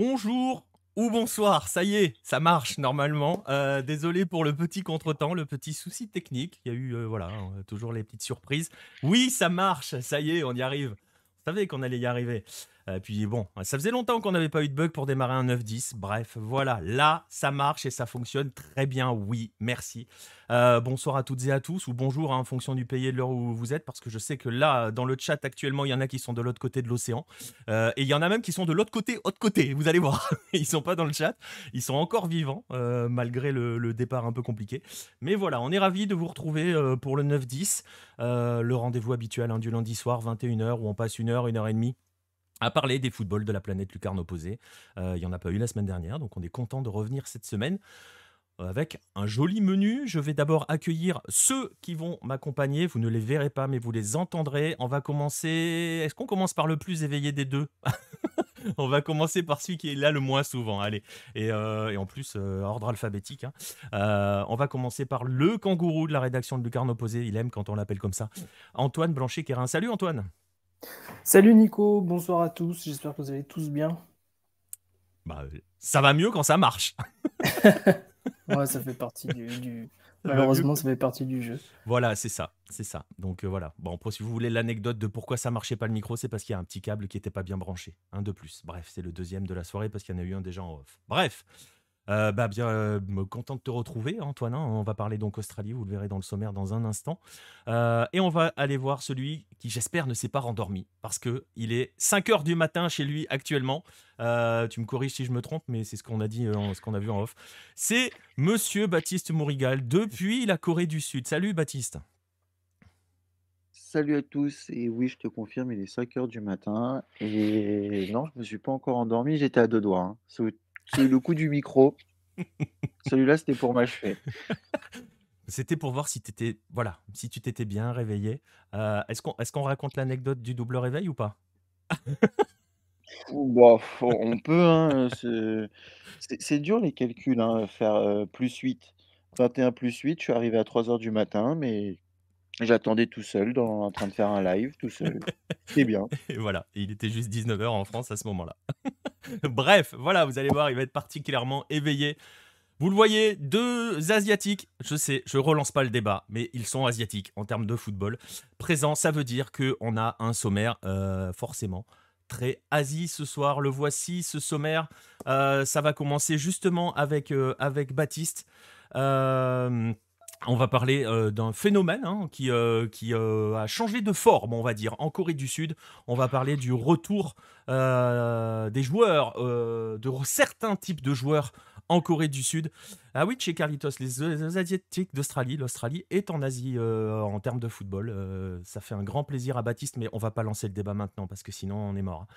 Bonjour ou bonsoir, ça y est, ça marche normalement. Désolé pour le petit contretemps, le petit souci technique. Il y a eu, voilà, toujours les petites surprises. Oui, ça marche, ça y est, on y arrive. On savait qu'on allait y arriver. Puis bon, ça faisait longtemps qu'on n'avait pas eu de bug pour démarrer un 9-10. Bref, voilà, là, ça marche et ça fonctionne très bien. Oui, merci. Bonsoir à toutes et à tous, ou bonjour hein, en fonction du pays et de l'heure où vous êtes, parce que je sais que là, dans le chat actuellement, il y en a qui sont de l'autre côté de l'océan. Et il y en a même qui sont de l'autre côté, vous allez voir. Ils sont pas dans le chat, ils sont encore vivants, malgré le départ un peu compliqué. Mais voilà, on est ravis de vous retrouver pour le 9-10, le rendez-vous habituel hein, du lundi soir, 21h, où on passe 1 heure et demie à parler des footballs de la planète lucarne opposée. Il n'y en a pas eu la semaine dernière, donc on est content de revenir cette semaine avec un joli menu. Je vais d'abord accueillir ceux qui vont m'accompagner. Vous ne les verrez pas, mais vous les entendrez. On va commencer... Est-ce qu'on commence par le plus éveillé des deux? On va commencer par celui qui est là le moins souvent. Allez. Et en plus, ordre alphabétique. Hein. On va commencer par le kangourou de la rédaction de Lucarne Opposée. Il aime quand on l'appelle comme ça. Antoine Blanchet-Quérin. Salut Antoine. Salut Nico, bonsoir à tous, j'espère que vous allez tous bien. Bah, ça va mieux quand ça marche. Ouais, ça fait partie du... Ça va mieux. Malheureusement, ça fait partie du jeu. Voilà, c'est ça, c'est ça. Donc voilà. Bon, après, si vous voulez l'anecdote de pourquoi ça marchait pas le micro, c'est parce qu'il y a un petit câble qui était pas bien branché. Un de plus. Bref, c'est le deuxième de la soirée parce qu'il y en a eu un déjà en off. Bref. Bah bien, content de te retrouver, Antoine. Hein. On va parler donc Australie, vous le verrez dans le sommaire dans un instant. Et on va aller voir celui qui, j'espère, ne s'est pas rendormi, parce que il est 5 heures du matin chez lui actuellement. Tu me corriges si je me trompe, mais c'est ce qu'on a dit, ce qu'on a vu en off. C'est Monsieur Baptiste Mourigal, depuis la Corée du Sud. Salut Baptiste. Salut à tous, et oui, je te confirme, il est 5 heures du matin, et non, je me suis pas encore endormi, j'étais à deux doigts. Hein. C'est le coup du micro, celui-là c'était pour m'achever. C'était pour voir si t'étais, voilà, si tu t'étais bien réveillé. Est-ce qu'on raconte l'anecdote du double réveil ou pas? Bon, on peut, hein, c'est dur les calculs, hein, faire plus 8, 21 plus 8, je suis arrivé à 3 heures du matin, mais j'attendais tout seul, en train de faire un live, tout seul. C'était bien. Et voilà, il était juste 19 h en France à ce moment-là. Bref, voilà, vous allez voir, il va être particulièrement éveillé. Vous le voyez, deux Asiatiques, je sais, je relance pas le débat, mais ils sont Asiatiques en termes de football. Présent, ça veut dire qu'on a un sommaire, forcément, très Asie ce soir. Le voici, ce sommaire. Ça va commencer justement avec Baptiste. Euh, on va parler d'un phénomène hein, qui a changé de forme, on va dire, en Corée du Sud. On va parler du retour des joueurs, de certains types de joueurs en Corée du Sud. Ah oui, chez Carlitos, les Asiatiques d'Australie, l'Australie est en Asie en termes de football. Ça fait un grand plaisir à Baptiste, mais on va pas lancer le débat maintenant parce que sinon on est mort.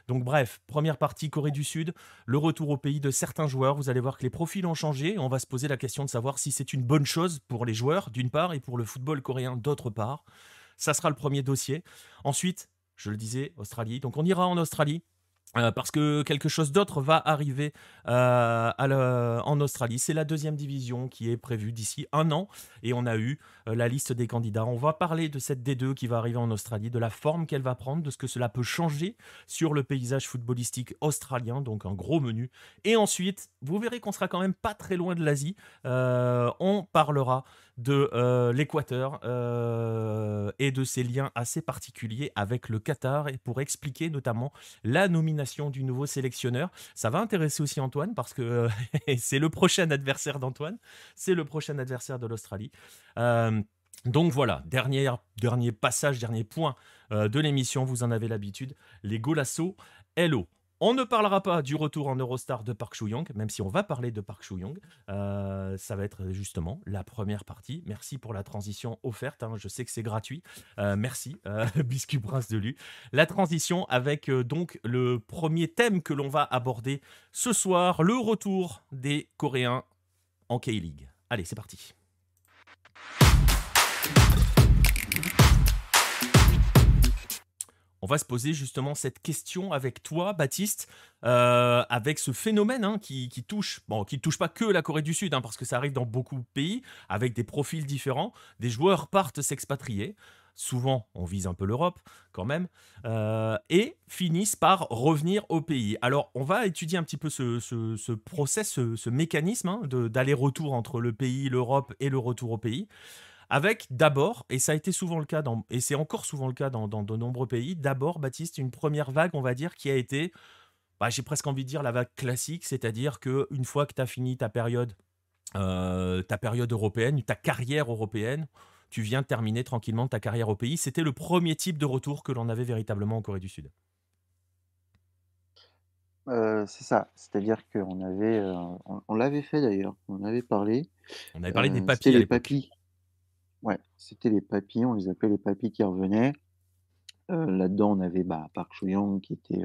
Donc bref, première partie Corée du Sud, le retour au pays de certains joueurs. Vous allez voir que les profils ont changé. On va se poser la question de savoir si c'est une bonne chose pour les joueurs d'une part et pour le football coréen d'autre part. Ça sera le premier dossier. Ensuite, je le disais, Australie. Donc on ira en Australie. Parce que quelque chose d'autre va arriver en Australie. C'est la deuxième division qui est prévue d'ici un an. Et on a eu la liste des candidats. On va parler de cette D2 qui va arriver en Australie, de la forme qu'elle va prendre, de ce que cela peut changer sur le paysage footballistique australien. Donc un gros menu. Et ensuite, vous verrez qu'on sera quand même pas très loin de l'Asie. On parlera de l'Équateur et de ses liens assez particuliers avec le Qatar, et pour expliquer notamment la nomination du nouveau sélectionneur. Ça va intéresser aussi Antoine parce que c'est le prochain adversaire d'Antoine, c'est le prochain adversaire de l'Australie. Donc voilà, dernier passage, dernier point de l'émission, vous en avez l'habitude, les Golasso Hello. On ne parlera pas du retour en Eurostar de Park Soo-young, même si on va parler de Park Soo-young. Ça va être justement la première partie. Merci pour la transition offerte. Hein. Je sais que c'est gratuit. Merci, Biscuit Prince de Lu. La transition avec donc le premier thème que l'on va aborder ce soir, le retour des Coréens en K-League. Allez, c'est parti. On va se poser justement cette question avec toi, Baptiste, avec ce phénomène hein, qui touche, bon, qui ne touche pas que la Corée du Sud, hein, parce que ça arrive dans beaucoup de pays, avec des profils différents. Des joueurs partent s'expatrier. souvent on vise un peu l'Europe quand même, et finissent par revenir au pays. Alors on va étudier un petit peu ce process, ce mécanisme hein, d'aller-retour entre le pays, l'Europe et le retour au pays. Avec d'abord, et ça a été souvent le cas et c'est encore souvent le cas dans de nombreux pays, d'abord, Baptiste, une première vague, on va dire, qui a été, bah, j'ai presque envie de dire la vague classique, c'est-à-dire que une fois que tu as fini ta période européenne, ta carrière européenne, tu viens terminer tranquillement ta carrière au pays. C'était le premier type de retour que l'on avait véritablement en Corée du Sud. C'est ça, c'est-à-dire qu'on avait, on l'avait fait d'ailleurs, on en avait parlé, On avait parlé des c'était papis à les l'époque. papys. Ouais, c'était les papys, on les appelait les papys qui revenaient. Là-dedans, on avait, bah, Park Cho-young qui était,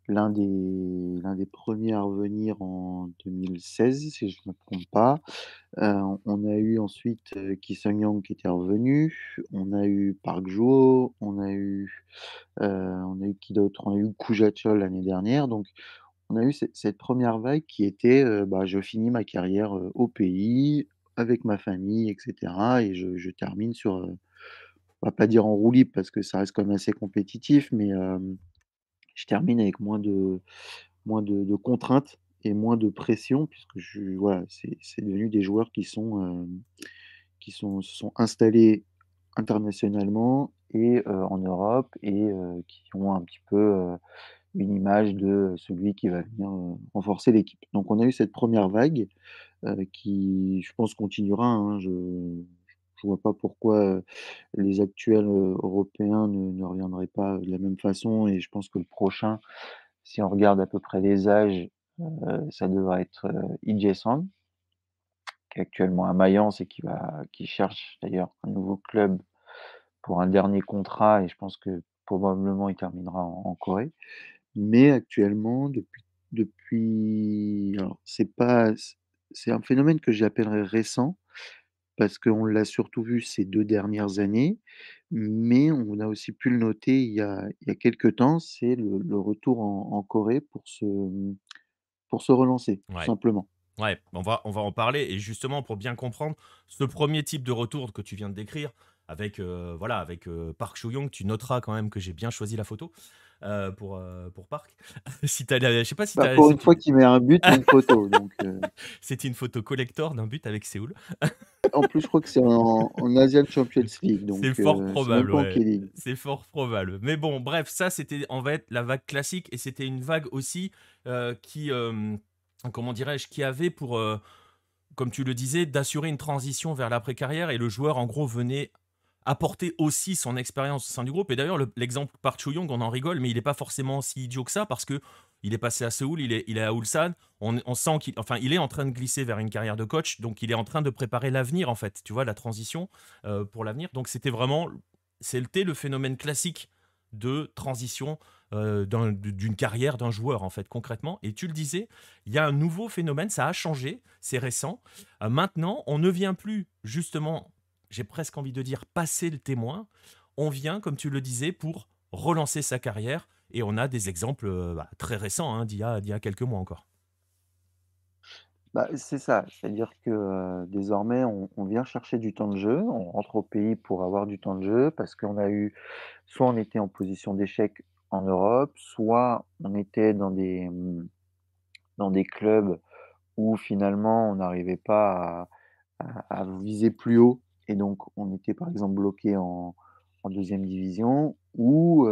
l'un des premiers à revenir en 2016, si je ne me trompe pas. On a eu ensuite, Ki Sung-young qui était revenu. On a eu Park Joo-ho, on a eu qui d'autre? On a eu Koo Ja-chol l'année dernière, donc on a eu cette 1re vague qui était, bah, je finis ma carrière, au pays, avec ma famille et cetera et je termine sur, on va pas dire en roue libre parce que ça reste quand même assez compétitif, mais je termine avec moins de contraintes et moins de pression puisque voilà, c'est devenu des joueurs qui se sont installés internationalement et en Europe et qui ont un petit peu, une image de celui qui va venir, renforcer l'équipe. Donc on a eu cette première vague, qui je pense continuera, hein. Je vois pas pourquoi, les actuels, européens ne reviendraient pas de la même façon et je pense que le prochain, si on regarde à peu près les âges, ça devrait être, Lee Jae-sung, qui est actuellement à Mayence et qui cherche d'ailleurs un nouveau club pour un dernier contrat et je pense que probablement il terminera en Corée. Mais actuellement, depuis alors c'est un phénomène que j'appellerais récent, parce qu'on l'a surtout vu ces 2 dernières années, mais on a aussi pu le noter il y a quelque temps, c'est le retour en Corée pour se relancer, tout Ouais. simplement. Ouais, on va en parler et justement pour bien comprendre ce premier type de retour que tu viens de décrire avec, voilà, avec, Park Cho-young, tu noteras quand même que j'ai bien choisi la photo, pour Park. Si tu je sais pas si Bah, tu pour si une fois tu qu'il met un but et une photo, donc c'était une photo collector d'un but avec Séoul. en plus, je crois que c'est en Asian Champions League, C'est donc fort c'est même probable, pas en ouais. K-League. C'est fort probable. Mais bon, bref, ça, c'était en fait la vague classique et c'était une vague aussi, qui, comment dirais-je? Qui avait pour, comme tu le disais, d'assurer une transition vers l'après-carrière et le joueur, en gros, venait apporter aussi son expérience au sein du groupe. Et d'ailleurs, l'exemple Park Cho-young, on en rigole, mais il n'est pas forcément si idiot que ça parce que il est passé à Séoul, il est à Ulsan. On sent il est en train de glisser vers une carrière de coach, donc il est en train de préparer l'avenir en fait. Tu vois la transition pour l'avenir. Donc c'était le phénomène classique de transition d'une carrière d'un joueur en fait concrètement. Et tu le disais, il y a un nouveau phénomène, ça a changé, c'est récent. Maintenant, on ne vient plus justement, j'ai presque envie de dire, passer le témoin. On vient, comme tu le disais, pour relancer sa carrière. Et on a des exemples bah, très récents, hein, d'il y a quelques mois encore. Bah, c'est ça, c'est-à-dire que, désormais on vient chercher du temps de jeu, on rentre au pays pour avoir du temps de jeu parce qu'on a eu soit on était en position d'échec en Europe, soit on était dans des clubs où finalement on n'arrivait pas à viser plus haut et donc on était par exemple bloqué en 2e division ou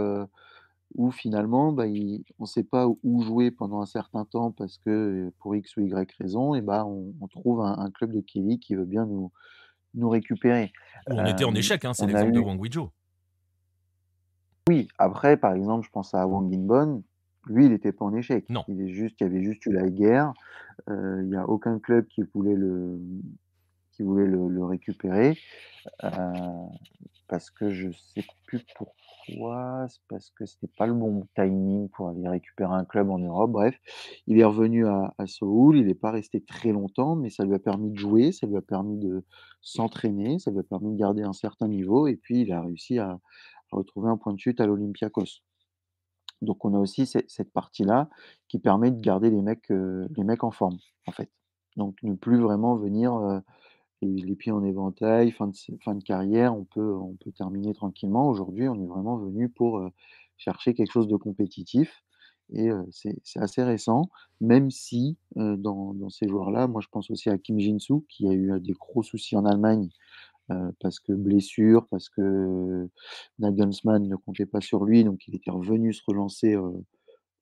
finalement, bah, on ne sait pas où jouer pendant un certain temps parce que, pour X ou Y raison et bah, on trouve un club de Kelly qui veut bien nous récupérer. Où on était en échec, hein, c'est On a l'exemple de eu Wang Wijo. oui, après par exemple, je pense à Wang Inbon, lui il était pas en échec. Non. Il y avait juste eu la guerre, il y a aucun club qui voulait le récupérer, heu parce que je sais plus pourquoi, c'est parce que c'était pas le bon timing pour aller récupérer un club en Europe. Bref, il est revenu à Séoul, il est pas resté très longtemps, mais ça lui a permis de jouer, ça lui a permis de s'entraîner, ça lui a permis de garder un certain niveau et puis il a réussi à retrouver un point de chute à l'Olympiakos. Donc on a aussi cette partie-là qui permet de garder les mecs en forme, en fait. Donc ne plus vraiment venir, et les pieds en éventail, fin de carrière, on peut terminer tranquillement. Aujourd'hui, on est vraiment venu pour, chercher quelque chose de compétitif et c'est assez récent, même si, dans ces joueurs-là, moi je pense aussi à Kim Jin-soo qui a eu, des gros soucis en Allemagne, parce que blessure, parce que Nagelsmann ne comptait pas sur lui, donc il était revenu se relancer,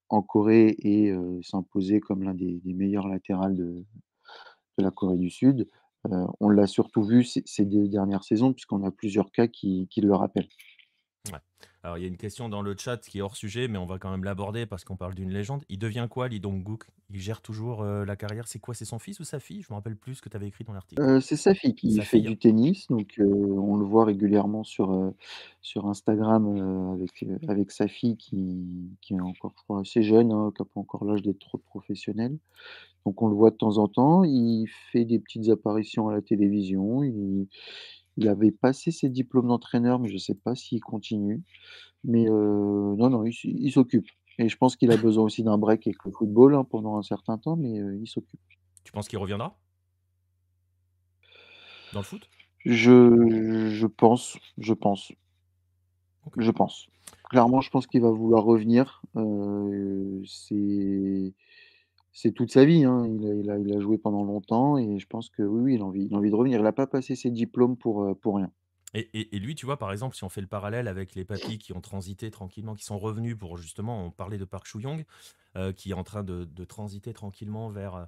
en Corée et s'imposer comme l'un des meilleurs latérales de la Corée du Sud. On l'a surtout vu ces 2 dernières saisons puisqu'on a plusieurs cas qui le rappellent. Ouais. Alors, il y a une question dans le chat qui est hors sujet, mais on va quand même l'aborder parce qu'on parle d'une légende. Il devient quoi, Lee Dong-gook? Il gère toujours la carrière. C'est quoi? C'est son fils ou sa fille? Je me rappelle plus ce que tu avais écrit dans l'article. C'est sa fille qui Sa fait fille. du tennis, donc on le voit régulièrement sur Instagram, avec sa fille qui est encore, je crois, assez jeune, hein, qui a pas encore l'âge d'être professionnelle. Donc on le voit de temps en temps, il fait des petites apparitions à la télévision, il avait passé ses diplômes d'entraîneur, mais je ne sais pas s'il continue. Mais non, non, il s'occupe et je pense qu'il a besoin aussi d'un break avec le football, hein, pendant un certain temps, mais il s'occupe. Tu penses qu'il reviendra dans le foot? Je pense, Ok. je pense. Clairement, je pense qu'il va vouloir revenir, c'est toute sa vie, hein. Il a joué pendant longtemps et je pense que oui, oui, il a envie de revenir. Il a pas passé ses diplômes pour rien. Et lui, tu vois, par exemple, si on fait le parallèle avec les papis qui ont transité tranquillement, qui sont revenus pour justement, on parlait de Park Choo-young, qui est en train de transiter tranquillement vers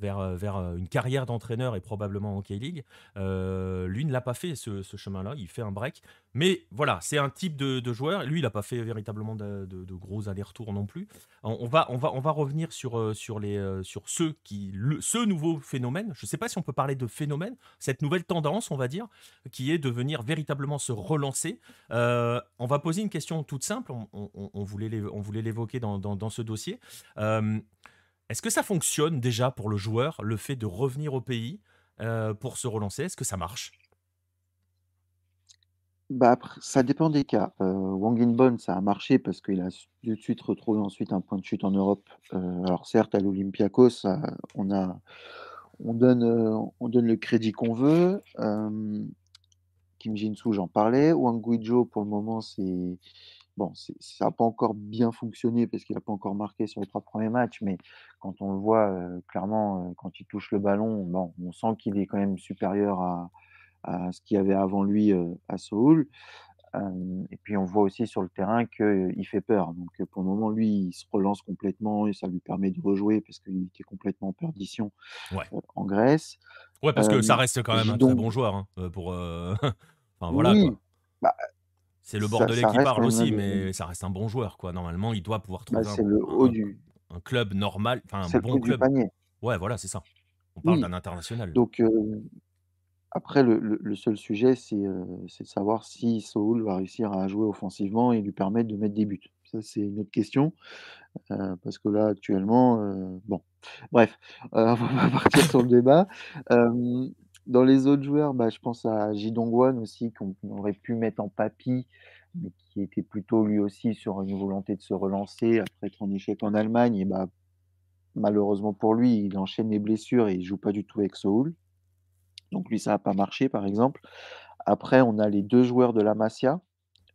une carrière d'entraîneur et probablement en K-League. Lui ne l'a pas fait ce chemin-là, il fait un break. Mais voilà, c'est un type de joueur. Lui, il n'a pas fait véritablement de gros allers-retours non plus. On va revenir sur ce nouveau phénomène. Je ne sais pas si on peut parler de phénomène, cette nouvelle tendance, on va dire, qui est de venir véritablement se relancer. On va poser une question toute simple, on voulait l'évoquer dans ce dossier. Euh, Est-ce que ça fonctionne déjà pour le joueur, le fait de revenir au pays pour se relancer? Est-ce que ça marche? Bah, après, ça dépend des cas. Wang Inbon, ça a marché parce qu'il a tout de suite retrouvé ensuite un point de chute en Europe. Alors certes, à l'Olympiakos, on donne le crédit qu'on veut. Kim Jin-soo, j'en parlais. Wang Guizhou, pour le moment, bon, ça n'a pas encore bien fonctionné parce qu'il n'a pas encore marqué sur les 3 premiers matchs, mais quand on le voit, clairement, quand il touche le ballon, bon, on sent qu'il est quand même supérieur à ce qu'il y avait avant lui, à Séoul. Et puis on voit aussi sur le terrain qu'il fait peur. Donc, pour le moment, lui, il se relance complètement et ça lui permet de rejouer parce qu'il était complètement en perdition, Ouais. en Grèce. Ouais, parce que ça reste quand même un très Gidon bon joueur, hein, enfin voilà oui, quoi. bah, C'est le Bordelais ça qui reste parle quand même l'un aussi, des mais ça reste un bon joueur, quoi. Normalement, il doit pouvoir bah, trouver c'est le haut du un club normal, enfin un c'est le bon haut du club. panier. Ouais, voilà, c'est ça. On parle Oui, d'un international. donc après le seul sujet, c'est de savoir si Saúl va réussir à jouer offensivement et lui permettre de mettre des buts. Ça, c'est une autre question, parce que là, actuellement, bon, bref, on va pas partir sur le débat. Dans les autres joueurs, bah, je pense à Ji Dong-hwan aussi qu'on aurait pu mettre en papy, mais qui était plutôt lui aussi sur une volonté de se relancer après être en échec en Allemagne et bah, malheureusement pour lui, il enchaîne les blessures et il joue pas du tout avec Seoul. Donc lui, ça a pas marché, par exemple. Après, on a les 2 joueurs de la Masia,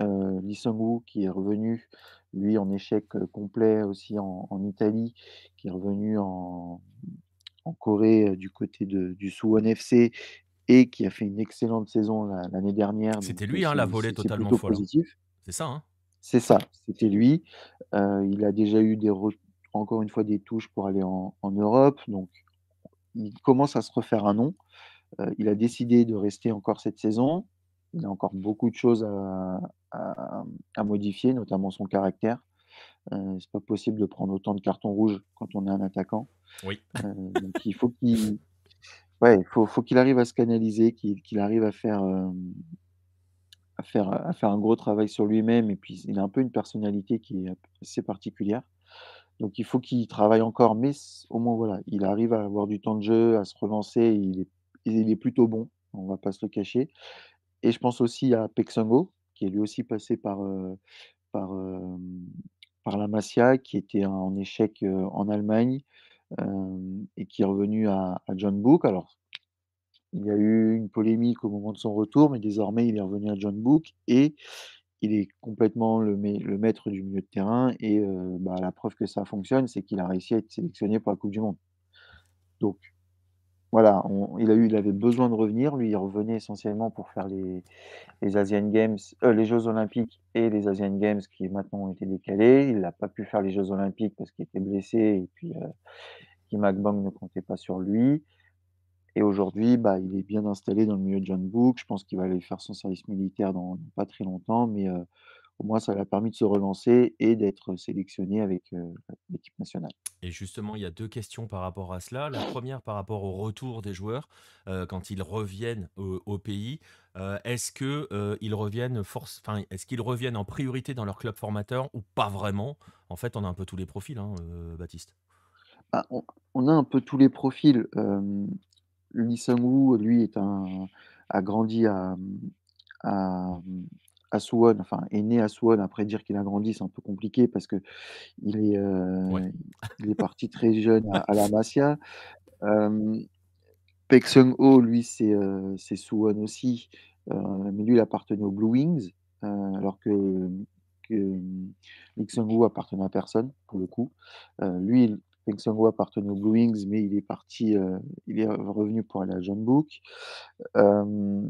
Lee Seung-woo qui est revenu, lui, en échec, complet aussi en Italie, qui est revenu en Corée, du côté du Suwon FC et qui a fait une excellente saison l'année dernière, donc C'était lui, hein, la c'est volée c'est totalement plutôt folle, hein. positif. C'est ça, hein? C'est ça, c'était lui. Il a déjà eu encore une fois des touches pour aller en Europe, donc il commence à se refaire un nom. Il a décidé de rester encore cette saison. Il a encore beaucoup de choses à à modifier, notamment son caractère. C'est pas possible de prendre autant de cartons rouges quand on est un attaquant. Oui. Donc il faut qu'il ouais, il faut qu'il arrive à se canaliser, qu'il arrive à faire un gros travail sur lui-même et puis il a un peu une personnalité qui est assez particulière. Donc il faut qu'il travaille encore, mais au moins voilà, il arrive à avoir du temps de jeu, à se relancer, il est plutôt bon, on va pas se le cacher. Et je pense aussi à Pek Sung-ho, qui est lui aussi passé par, par la Masia, qui était en échec, en Allemagne, et qui est revenu à John Book. Alors Il y a eu une polémique au moment de son retour, mais désormais il est revenu à John Book et il est complètement le maître du milieu de terrain et bah, la preuve que ça fonctionne, c'est qu'il a réussi à être sélectionné pour la coupe du monde. Donc voilà, il avait besoin de revenir. Lui, il revenait essentiellement pour faire les Asian Games, les Jeux olympiques et les Asian Games qui maintenant ont été décalés. Il n'a pas pu faire les Jeux olympiques parce qu'il était blessé et puis, Kim Hak-bang ne comptait pas sur lui et aujourd'hui, bah, il est bien installé dans le milieu de John Book. Je pense qu'il va aller faire son service militaire dans pas très longtemps, mais, au moins ça lui a permis de se relancer et d'être sélectionné avec, l'équipe nationale. Et justement, il y a 2 questions par rapport à cela. La première par rapport au retour des joueurs, quand ils reviennent au pays, est-ce que, ils reviennent est-ce qu'ils reviennent en priorité dans leur club formateur ou pas vraiment? En fait, on a un peu tous les profils, hein, Baptiste. Bah, on a un peu tous les profils, Lee Sang-woo, lui, a grandi à, à Suwon, enfin, est né à Suwon. Après dire qu'il a grandi, c'est un peu compliqué parce qu'il est, Ouais. il est parti très jeune à la Masia. Hem, Paek Seung-ho, lui, c'est Suwon aussi, mais lui, il appartenait aux Blue Wings, alors que Lee Seung-woo appartenait à personne, pour le coup. Lui, Paek Seung-ho appartenait aux Blue Wings, mais il est revenu pour aller à Jeonbuk. Hem,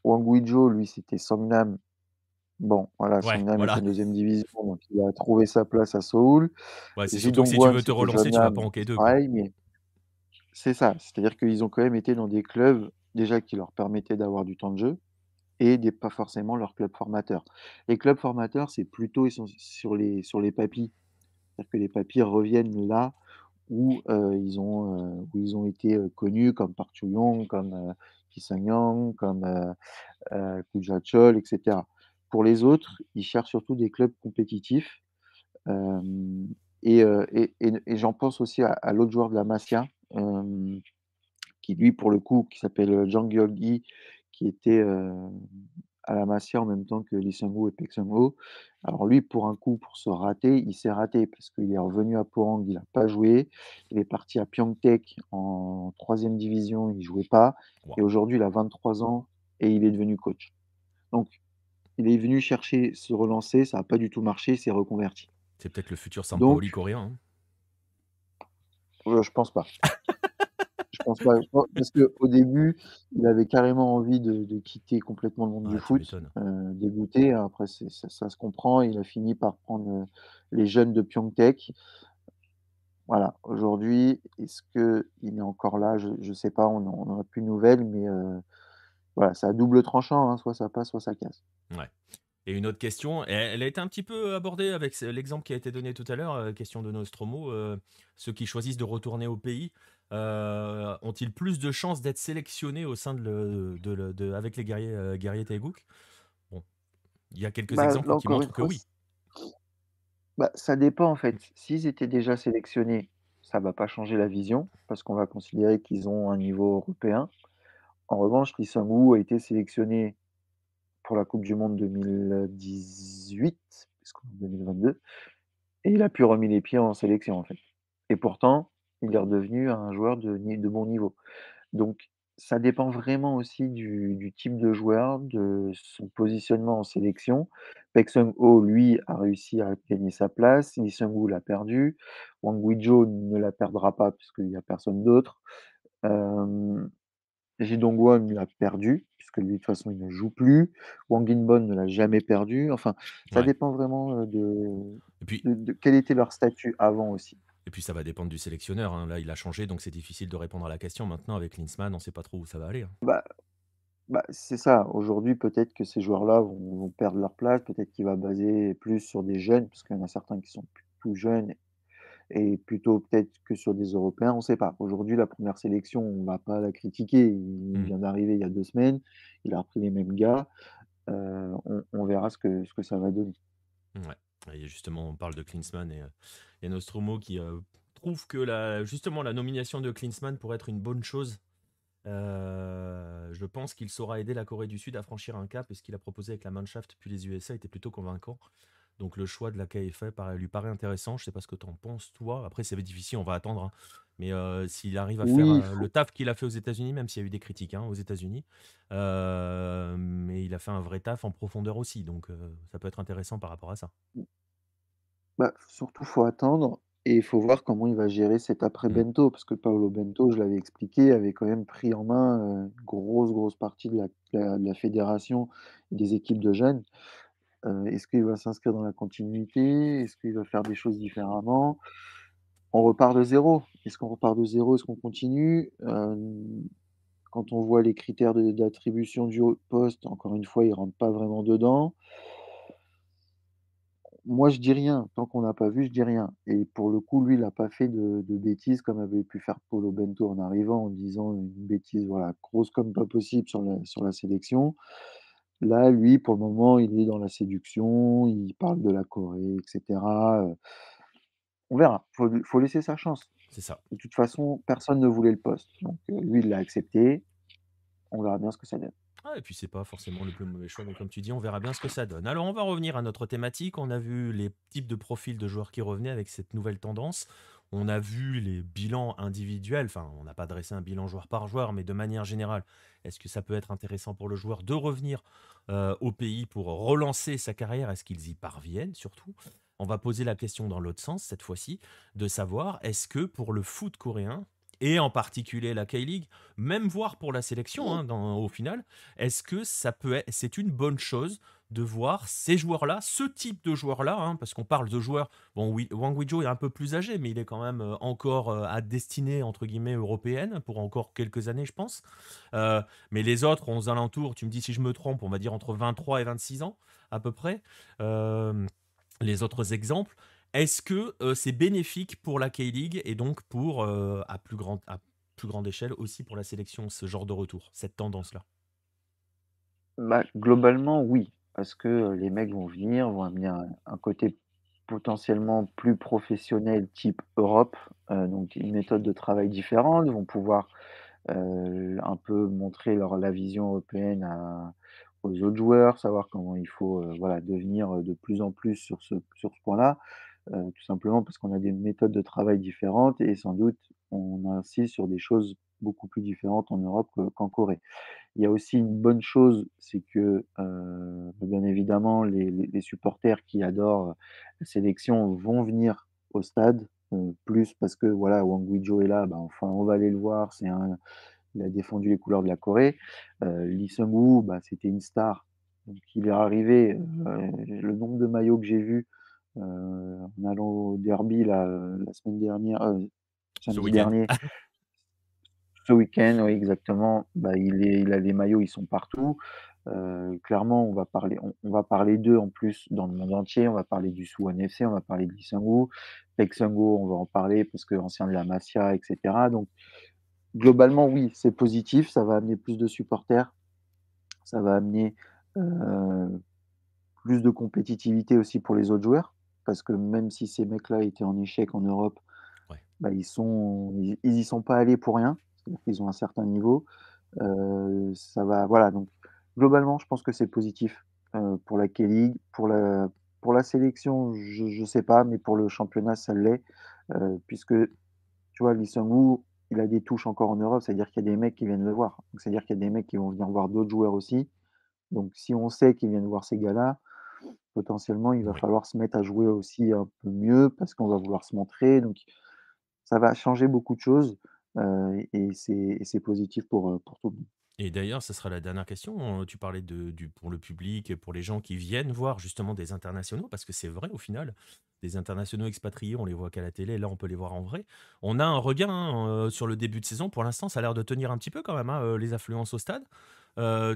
Wang Guizhou, lui, c'était Songnam. Bon, voilà, Ouais, Songnam était voilà. en 2e division, donc il a trouvé sa place à Seoul. Ouais, c'est Ji surtout que si tu Dong-won, veux te c'était relancer, tu vas Jeonnam, pas manquer c'est d'eux, quoi. pareil, mais c'est ça, c'est-à-dire qu'ils ont quand même été dans des clubs, déjà qui leur permettaient d'avoir du temps de jeu et des pas forcément leur club formateur. Les clubs formateurs, c'est plutôt sur les papys. C'est-à-dire que les papys reviennent là où ils ont été, connus comme Park Chu-young, comme, Ki Sang-young, comme, Koo Ja-chol et cetera. Pour les autres, ils cherchent surtout des clubs compétitifs, hem et j'en pense aussi à l'autre joueur de la Masia, qui lui, pour le coup, qui s'appelle, Jang Yeol-gi, qui était, à la Masia en même temps que Lee Seung-woo et Paek Seung-ho. Alors lui, pour un coup, pour se rater, il s'est raté parce qu'il est revenu à Pohang, il a pas joué. Il est parti à Pyeongtaek en 3e division, il jouait pas et Waouh. aujourd'hui, il a 23 ans et il est devenu coach. Donc il est venu chercher se relancer, ça a pas du tout marché, il s'est reconverti. C'est peut-être le futur Sampaoli Donc coréen, hein. je pense pas. Je pense pas, je pen parce qu'au début, il avait carrément envie de quitter complètement le monde du Ouais, tu foot, m'étonnes. dégoûté. Après ça se comprend. Il a fini par prendre, les jeunes de Pyeongtaek. Voilà, aujourd'hui, est-ce qu'il est encore là? Je sais pas, on en a plus de nouvelles, mais voilà, c'est à double tranchant, hein, soit ça passe, soit ça casse. Ouais. Et une autre question, elle a été un petit peu abordée avec l'exemple qui a été donné tout à l'heure, question de Nostromo. Ceux qui choisissent de retourner au pays, ont-ils plus de chances d'être sélectionnés au sein avec les guerriers Taegouk? Bon, il y a quelques Bah, exemples là, qui encore une montrent que fois, oui. bah, ça dépend, en fait. S'ils étaient déjà sélectionnés, ça va pas changer la vision parce qu'on va considérer qu'ils ont un niveau européen. En revanche, Lee Sang-woo a été sélectionné pour la coupe du monde 2018, puisqu'on est en 2022, et il a pu remis les pieds en sélection, en fait. Et pourtant, il est redevenu un joueur de bon niveau. Donc ça dépend vraiment aussi du type de joueur, de son positionnement en sélection. Baek Seung-ho, lui, a réussi à gagner sa place. Lee Seung-woo l'a perdu. Wang Guizhou ne la perdra pas puisqu'il y a personne d'autre. Hem Ji Dong-won l'a perdu, puisque lui, de toute façon, il ne joue plus. Wang In-bon ne l'a jamais perdu. Enfin, ça Ouais. dépend vraiment, Et puis, de quel était leur statut avant aussi. et puis ça va dépendre du sélectionneur, hein. Là, il a changé, donc c'est difficile de répondre à la question. Maintenant, avec Klinsmann, on ne sait pas trop où ça va aller, hein. Bah c'est ça. Aujourd'hui, peut-être que ces joueurs-là vont perdre leur place. Peut-être qu'il va baser plus sur des jeunes, parce qu'il y en a certains qui sont tout jeunes et plutôt peut-être que sur des Européens, on ne sait pas. Aujourd'hui, la première sélection, on ne va pas la critiquer. Il Hmm. vient d'arriver il y a 2 semaines, il a repris les mêmes gars. On verra ce que ça va donner. Ouais. Et justement, on parle de Klinsmann et Nostromo qui trouve que justement la nomination de Klinsmann pourrait être une bonne chose. Je pense qu'il saura aider la Corée du Sud à franchir un cap et ce qu'il a proposé avec la Mannschaft puis les USA était plutôt convaincant. Donc le choix de la KFA lui paraît intéressant. Je sais pas ce que tu en penses, toi. Après, c'est difficile, on va attendre, hein. Mais s'il arrive à faire Oui, le taf qu'il a fait aux États-Unis, même s'il y a eu des critiques, hein, aux États-Unis, mais il a fait un vrai taf en profondeur aussi. Donc ça peut être intéressant par rapport à ça. bah, surtout faut attendre et il faut voir comment il va gérer cet après Mm. Bento, parce que Paolo Bento, je l'avais expliqué, avait quand même pris en main, une grosse partie de la fédération et des équipes de jeunes. Est-ce qu'il va s'inscrire dans la continuité? Est-ce qu'il va faire des choses différemment? On repart de zéro. Est-ce qu'on repart de zéro? Est-ce qu'on continue? Quand on voit les critères d'attribution du haut poste, encore une fois, il rentre pas vraiment dedans. Moi, je dis rien. Tant qu'on n'a pas vu, je dis rien et pour le coup, lui, il a pas fait de bêtises comme avait pu faire Paulo Bento en arrivant, en disant une bêtise, voilà, grosse comme pas possible sur la sélection. Là, lui, pour le moment, il est dans la séduction, il parle de la Corée et cetera, on verra. Faut laisser sa chance. C'est ça. De toute façon, personne ne voulait le poste, donc lui, il l'a accepté. On verra bien ce que ça donne. Ah, et puis c'est pas forcément le plus mauvais choix, mais comme tu dis, on verra bien ce que ça donne. Alors on va revenir à notre thématique. On a vu les types de profils de joueurs qui revenaient avec cette nouvelle tendance. On a vu les bilans individuels. Enfin, on n'a pas dressé un bilan joueur par joueur, mais de manière générale, est-ce que ça peut être intéressant pour le joueur de revenir au pays pour relancer sa carrière? Est-ce qu'ils y parviennent surtout? On va poser la question dans l'autre sens cette fois-ci, de savoir est-ce que pour le foot coréen, et en particulier la K-League, même voire pour la sélection hein, au final, est-ce que c'est une bonne chose de voir ces joueurs-là, ce type de joueurs-là, hein, parce qu'on parle de joueurs, bon oui, Wang Weijio est un peu plus âgé, mais il est quand même encore à destinée, entre guillemets, européenne, pour encore quelques années, je pense. Euh, mais les autres, aux alentours, tu me dis si je me trompe, on va dire entre 23 et 26 ans, à peu près. Euh, les autres exemples, est-ce que c'est bénéfique pour la K-League et donc pour, à plus grande échelle, aussi pour la sélection, ce genre de retour, cette tendance-là? Bah, globalement, oui, parce que, les mecs vont venir, vont amener un côté potentiellement plus professionnel type Europe, donc une méthode de travail différente. Ils vont pouvoir, un peu montrer la vision européenne aux autres joueurs, savoir comment il faut, voilà, devenir, de plus en plus sur ce point-là, tout simplement parce qu'on a des méthodes de travail différentes et sans doute on insiste sur des choses beaucoup plus différentes en Europe qu'en Corée. Il y a aussi une bonne chose, c'est que, bien évidemment, les supporters qui adorent, la sélection vont venir au stade, plus parce que voilà, Wang Weijio est là, bah, enfin, on va aller le voir, il a défendu les couleurs de la Corée. Lee Seung-woo, bah, c'était une star, donc il est arrivé, le nombre de maillots que j'ai vus, en allant au derby là, la semaine dernière, Ce samedi week-end. dernier, ce week-end, oui, exactement. Bah, il a les maillots, ils sont partout. Clairement, on va parler d'eux en plus dans le monde entier. On va parler du Suwon FC, on va parler de Lee Seung-woo. Baek Seung-woo, on va en parler parce que ancien de la Masia et cetera. Donc globalement, oui, c'est positif, ça va amener plus de supporters, ça va amener, heu, plus de compétitivité aussi pour les autres joueurs. Parce que même si ces mecs-là étaient en échec en Europe, Ouais. bah, ils y sont pas allés pour rien. C'est-à-dire qu'ils ont un certain niveau. Ça va voilà, donc globalement, je pense que c'est positif, pour la K-League, pour la sélection, je sais pas, mais pour le championnat, ça l'est, puisque tu vois, Lee Seung-woo, il a des touches encore en Europe, c'est-à-dire qu'il y a des mecs qui viennent le voir. Donc c'est-à-dire qu'il y a des mecs qui vont venir voir d'autres joueurs aussi. Donc si on sait qu'ils viennent voir ces gars-là, potentiellement, il va Oui. falloir se mettre à jouer aussi un peu mieux parce qu'on va vouloir se montrer. Donc ça va changer beaucoup de choses, et c'est positif pour tout le monde. Et d'ailleurs, ce sera la dernière question. Tu parlais pour le public, et pour les gens qui viennent voir justement des internationaux, parce que c'est vrai au final, des internationaux expatriés, on les voit qu'à la télé, là on peut les voir en vrai. On a un regain hein, sur le début de saison. Pour l'instant, ça a l'air de tenir un petit peu quand même, hein, les affluences au stade.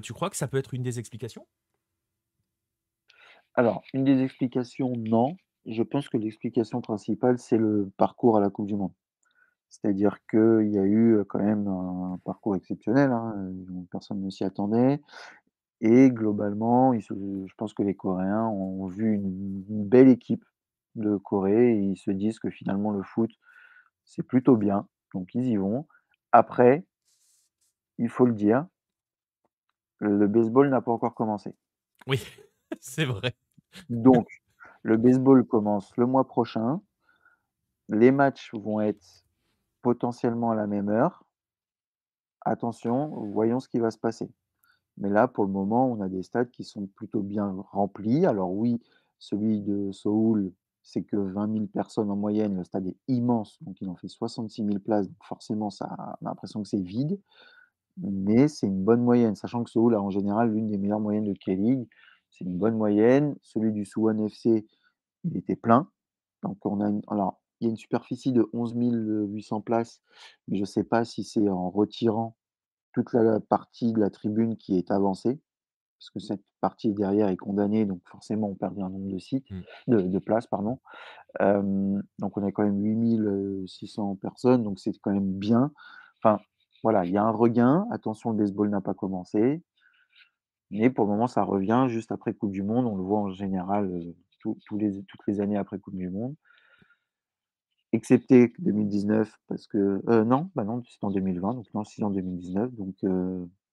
Tu crois que ça peut être une des explications? Alors, une des explications, non. Je pense que l'explication principale, c'est le parcours à la coupe du monde. C'est-à-dire qu'il y a eu, quand même un parcours exceptionnel, hein, personne ne s'y attendait et globalement, je pense que les Coréens ont vu une belle équipe de Corée et ils se disent que finalement le foot, c'est plutôt bien, donc ils y vont. Après, il faut le dire, le baseball n'a pas encore commencé. Oui, c'est vrai. Donc Le baseball commence le mois prochain. Les matchs vont être potentiellement à la même heure. Attention, voyons ce qui va se passer. Mais là, pour le moment, on a des stades qui sont plutôt bien remplis. Alors oui, celui de Séoul, c'est que 20 000 personnes en moyenne. Le stade est immense, donc il en fait 66 000 places. Donc forcément, ça, on a l'impression que c'est vide, mais c'est une bonne moyenne, sachant que Séoul a en général l'une des meilleures moyennes de K-League. C'est une bonne moyenne. Celui du Suwon FC, il était plein. Donc alors, il y a une superficie de 11 800 places, mais je ne sais pas si c'est en retirant toute la partie de la tribune qui est avancée, parce que cette partie derrière est condamnée, donc forcément on perd un nombre de sites, Mm. de places, pardon. Donc on a quand même 8 600 personnes, donc c'est quand même bien. Enfin, voilà, il y a un regain. Attention, le baseball n'a pas commencé, mais pour le moment ça revient juste après Coupe du Monde. On le voit en général toutes les années après Coupe du Monde. Excepté 2019 parce que non, bah non, c'était en 2020, donc non, c'est en 2019, donc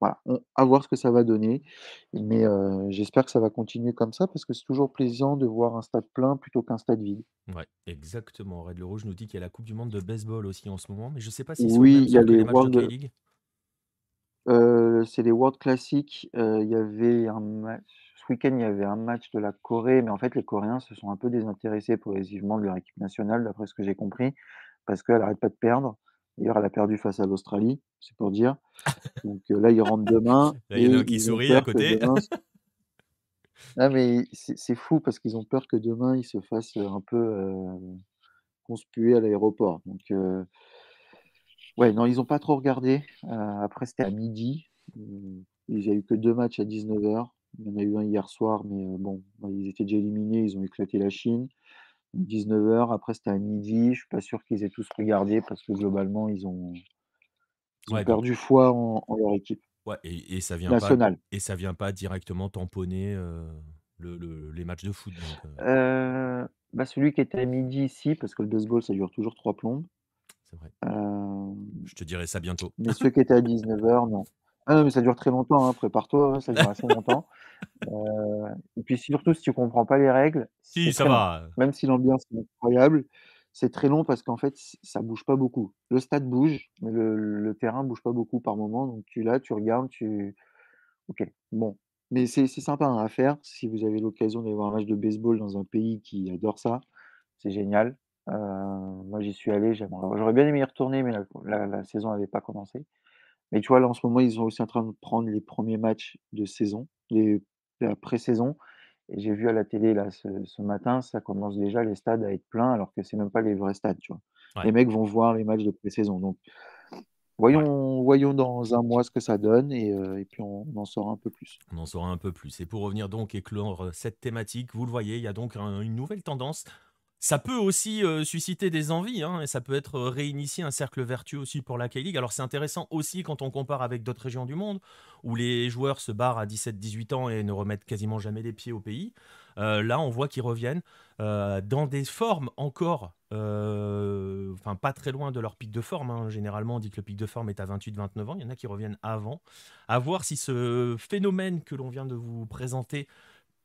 voilà, à voir ce que ça va donner, mais j'espère que ça va continuer comme ça parce que c'est toujours plaisant de voir un stade plein plutôt qu'un stade vide. Ouais, exactement. Red Le Rouge nous dit qu'il y a la Coupe du Monde de baseball aussi en ce moment, mais je sais pas si c'est au Oui, même il y a jour que les les matchs de World, K-League. c'est les World Classic, il y avait un match ce week-end, il y avait un match de la Corée, mais en fait, les Coréens se sont un peu désintéressés progressivement de leur équipe nationale, d'après ce que j'ai compris, parce qu'elle arrête pas de perdre. D'ailleurs, elle a perdu face à l'Australie, c'est pour dire. Donc là, ils rentrent demain Là, il y en a un et qui ils ont sourit à peur que côté. demain ah mais c'est fou parce qu'ils ont peur que demain, ils se fassent, un peu, conspuer à l'aéroport. Donc ouais, non, ils ont pas trop regardé. Après, c'était à midi. Il y a eu que 2 matchs à 19h. Il y en a eu un hier soir, mais bon, bah, ils étaient déjà éliminés, ils ont éclaté la Chine. 19h, après c'était à midi. Je suis pas sûr qu'ils aient tous regardé parce que globalement, ils ont Ouais, donc perdu foi en leur équipe ouais, nationale. et ça vient pas directement tamponner les matchs de foot, donc Bah, celui qui était à midi ici, parce que le baseball, ça dure toujours 3 plombes. c'est vrai. Hem, Je te dirai ça bientôt. mais ceux qui étaient à 19h, non. Ah non, mais ça dure très longtemps, hein, prépare-toi, ouais, ça dure assez longtemps. Et puis surtout, si tu comprends pas les règles, Si, c'est ça très long. va. Même si l'ambiance est incroyable, c'est très long parce qu'en fait, ça bouge pas beaucoup. Le stade bouge, mais le terrain bouge pas beaucoup par moment, donc tu regardes, OK, bon. Mais c'est sympa, hein, à faire. Si vous avez l'occasion d'aller voir un match de baseball dans un pays qui adore ça, c'est génial. Moi, j'y suis allé, j'aurais bien aimé y retourner, mais la saison n'avait pas commencé. Mais tu vois, là, en ce moment, ils sont aussi en train de prendre les premiers matchs de saison, la pré-saison, et j'ai vu à la télé, là, ce matin, ça commence déjà les stades à être pleins alors que c'est même pas les vrais stades, tu vois? Ouais, Les mecs vont voir les matchs de pré-saison, donc ouais. voyons dans un mois ce que ça donne et puis on en saura un peu plus. On en saura un peu plus. Et pour revenir donc et clore cette thématique, vous le voyez, il y a donc une nouvelle tendance. Ça peut aussi susciter des envies, hein, et ça peut être réinitier un cercle vertueux aussi pour la K-League. Alors c'est intéressant aussi quand on compare avec d'autres régions du monde, où les joueurs se barrent à 17-18 ans et ne remettent quasiment jamais les pieds au pays. Là, on voit qu'ils reviennent dans des formes encore, enfin pas très loin de leur pic de forme, hein. Généralement, on dit que le pic de forme est à 28-29 ans. Il y en a qui reviennent avant. À voir si ce phénomène que l'on vient de vous présenter